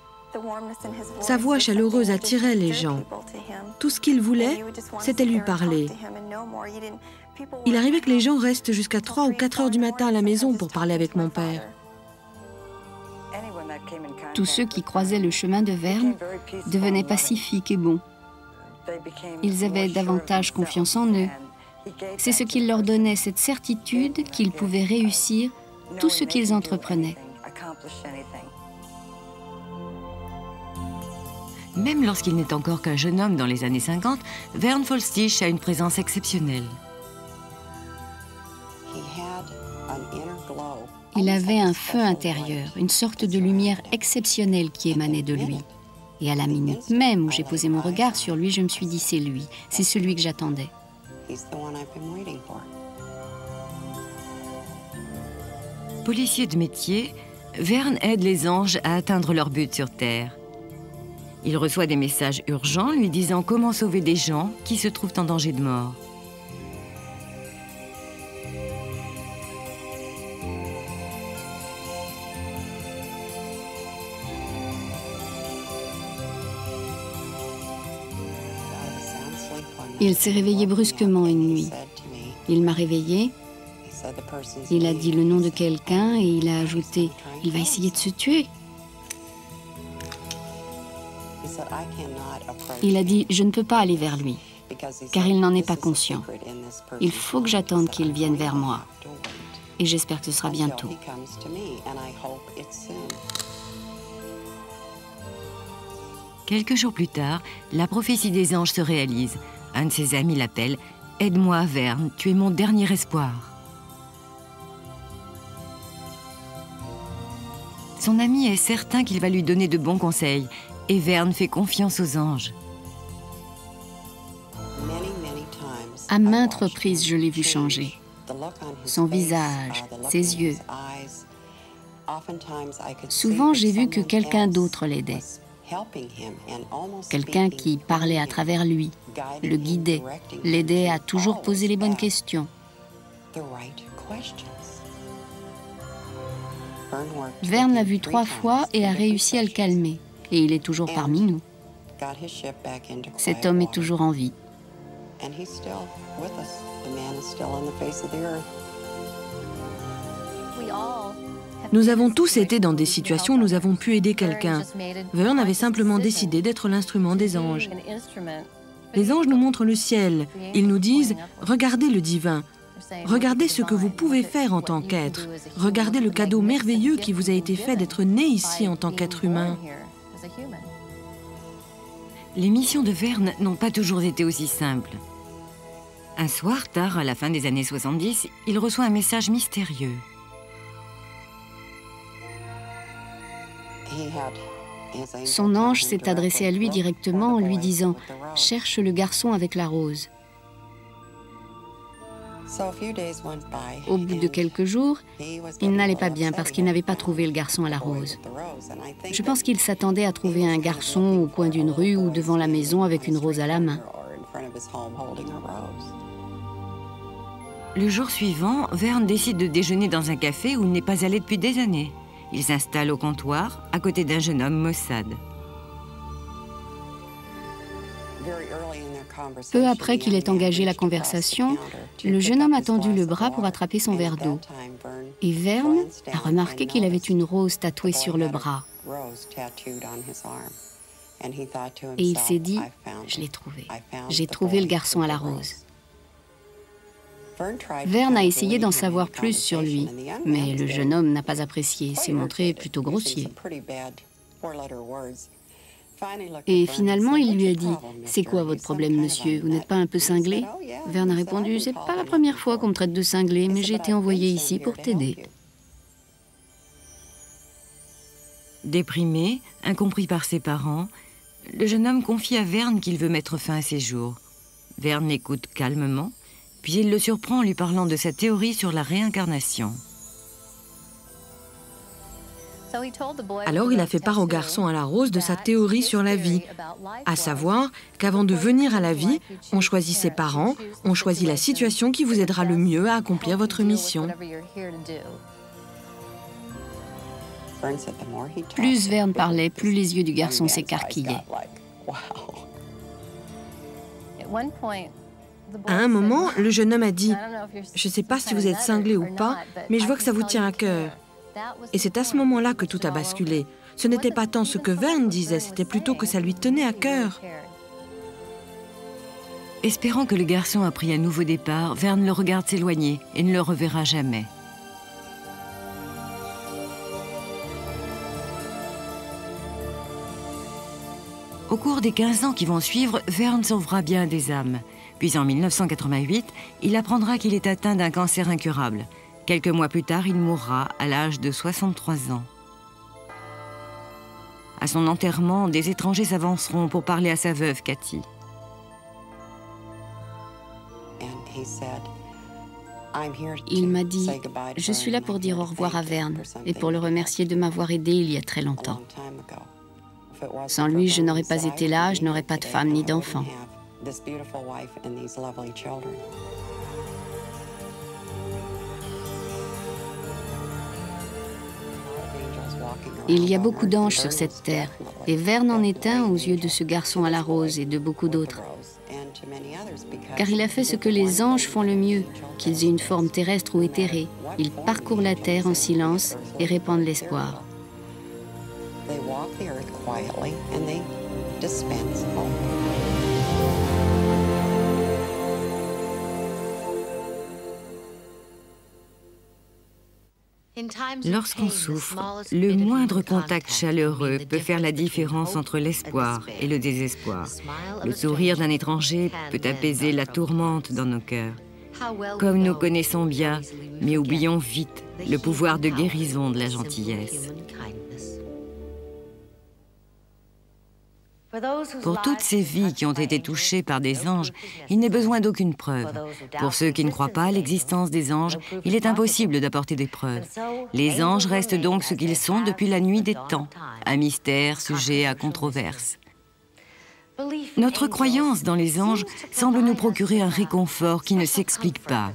Sa voix chaleureuse attirait les gens. Tout ce qu'il voulait, c'était lui parler. Il arrivait que les gens restent jusqu'à 3 ou 4 heures du matin à la maison pour parler avec mon père. Tous ceux qui croisaient le chemin de Verne devenaient pacifiques et bons. Ils avaient davantage confiance en eux. C'est ce qui leur donnait cette certitude qu'ils pouvaient réussir tout ce qu'ils entreprenaient. Même lorsqu'il n'est encore qu'un jeune homme dans les années 50, Verne Vollstich a une présence exceptionnelle. Il avait un feu intérieur, une sorte de lumière exceptionnelle qui émanait de lui. Et à la minute même où j'ai posé mon regard sur lui, je me suis dit, c'est lui, c'est celui que j'attendais. Policier de métier, Verne aide les anges à atteindre leur but sur Terre. Il reçoit des messages urgents lui disant comment sauver des gens qui se trouvent en danger de mort. Il s'est réveillé brusquement une nuit. Il m'a réveillée Il a dit le nom de quelqu'un et il a ajouté « Il va essayer de se tuer ». Il a dit « Je ne peux pas aller vers lui, car il n'en est pas conscient. Il faut que j'attende qu'il vienne vers moi. Et j'espère que ce sera bientôt. » Quelques jours plus tard, la prophétie des anges se réalise. Un de ses amis l'appelle « Aide-moi, Vern, tu es mon dernier espoir. » Son ami est certain qu'il va lui donner de bons conseils et Vern fait confiance aux anges. À maintes reprises, je l'ai vu changer. Son visage, ses yeux. Souvent, j'ai vu que quelqu'un d'autre l'aidait. Quelqu'un qui parlait à travers lui, le guidait, l'aidait à toujours poser les bonnes questions. Vern l'a vu 3 fois et a réussi à le calmer. Et il est toujours parmi nous. Cet homme est toujours en vie. Nous avons tous été dans des situations où nous avons pu aider quelqu'un. Vern avait simplement décidé d'être l'instrument des anges. Les anges nous montrent le ciel. Ils nous disent « Regardez le divin. Regardez ce que vous pouvez faire en tant qu'être. Regardez le cadeau merveilleux qui vous a été fait d'être né ici en tant qu'être humain. » Les missions de Vern n'ont pas toujours été aussi simples. Un soir, tard à la fin des années 70, il reçoit un message mystérieux. Son ange s'est adressé à lui directement en lui disant « Cherche le garçon avec la rose ». Au bout de quelques jours, il n'allait pas bien parce qu'il n'avait pas trouvé le garçon à la rose. Je pense qu'il s'attendait à trouver un garçon au coin d'une rue ou devant la maison avec une rose à la main. Le jour suivant, Vern décide de déjeuner dans un café où il n'est pas allé depuis des années. Il s'installe au comptoir, à côté d'un jeune homme maussade. Peu après qu'il ait engagé la conversation, le jeune homme a tendu le bras pour attraper son verre d'eau. Et Vern a remarqué qu'il avait une rose tatouée sur le bras. Et il s'est dit « Je l'ai trouvé. J'ai trouvé le garçon à la rose. » Vern a essayé d'en savoir plus sur lui, mais le jeune homme n'a pas apprécié, s'est montré plutôt grossier. Et finalement, il lui a dit « C'est quoi votre problème, monsieur? Vous n'êtes pas un peu cinglé ?» Vern a répondu « C'est pas la première fois qu'on me traite de cinglé, mais j'ai été envoyé ici pour t'aider. » Déprimé, incompris par ses parents, le jeune homme confie à Vern qu'il veut mettre fin à ses jours. Vern l'écoute calmement, puis il le surprend en lui parlant de sa théorie sur la réincarnation. Alors il a fait part au garçon à la rose de sa théorie sur la vie, à savoir qu'avant de venir à la vie, on choisit ses parents, on choisit la situation qui vous aidera le mieux à accomplir votre mission. Plus Vern parlait, plus les yeux du garçon s'écarquillaient. À un moment, le jeune homme a dit « Je ne sais pas si vous êtes cinglé ou pas, mais je vois que ça vous tient à cœur. » Et c'est à ce moment-là que tout a basculé. Ce n'était pas tant ce que Vern disait, c'était plutôt que ça lui tenait à cœur. Espérant que le garçon a pris un nouveau départ, Vern le regarde s'éloigner et ne le reverra jamais. Au cours des 15 ans qui vont suivre, Vern sauvera bien des âmes. Puis en 1988, il apprendra qu'il est atteint d'un cancer incurable. Quelques mois plus tard, il mourra à l'âge de 63 ans. À son enterrement, des étrangers s'avanceront pour parler à sa veuve, Cathy. Il m'a dit « Je suis là pour dire au revoir à Vern et pour le remercier de m'avoir aidé il y a très longtemps. Sans lui, je n'aurais pas été là, je n'aurais pas de femme ni d'enfant. » Il y a beaucoup d'anges sur cette terre, et Vern en est un aux yeux de ce garçon à la rose et de beaucoup d'autres. Car il a fait ce que les anges font le mieux, qu'ils aient une forme terrestre ou éthérée. Ils parcourent la terre en silence et répandent l'espoir. They walk the earth quietly and they dispense hope. Lorsqu'on souffre, le moindre contact chaleureux peut faire la différence entre l'espoir et le désespoir. Le sourire d'un étranger peut apaiser la tourmente dans nos cœurs. Comme nous connaissons bien, mais oublions vite le pouvoir de guérison de la gentillesse. Pour toutes ces vies qui ont été touchées par des anges, il n'est besoin d'aucune preuve. Pour ceux qui ne croient pas à l'existence des anges, il est impossible d'apporter des preuves. Les anges restent donc ce qu'ils sont depuis la nuit des temps, un mystère sujet à controverse. Notre croyance dans les anges semble nous procurer un réconfort qui ne s'explique pas.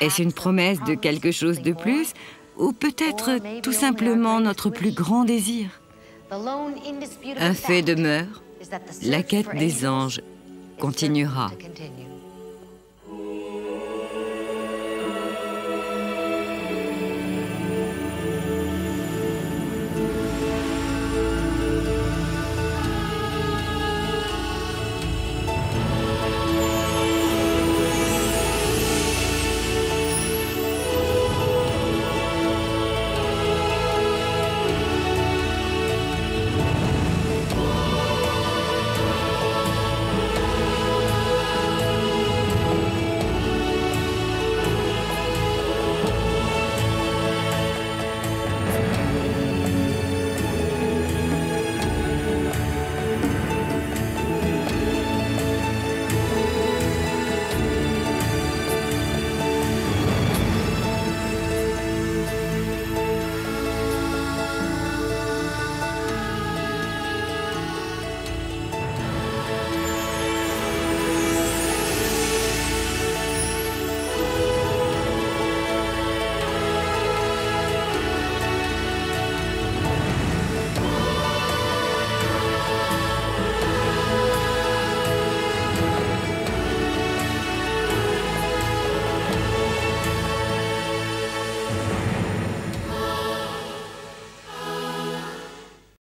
Est-ce une promesse de quelque chose de plus, ou peut-être tout simplement notre plus grand désir ? Un fait demeure, la quête des anges continuera.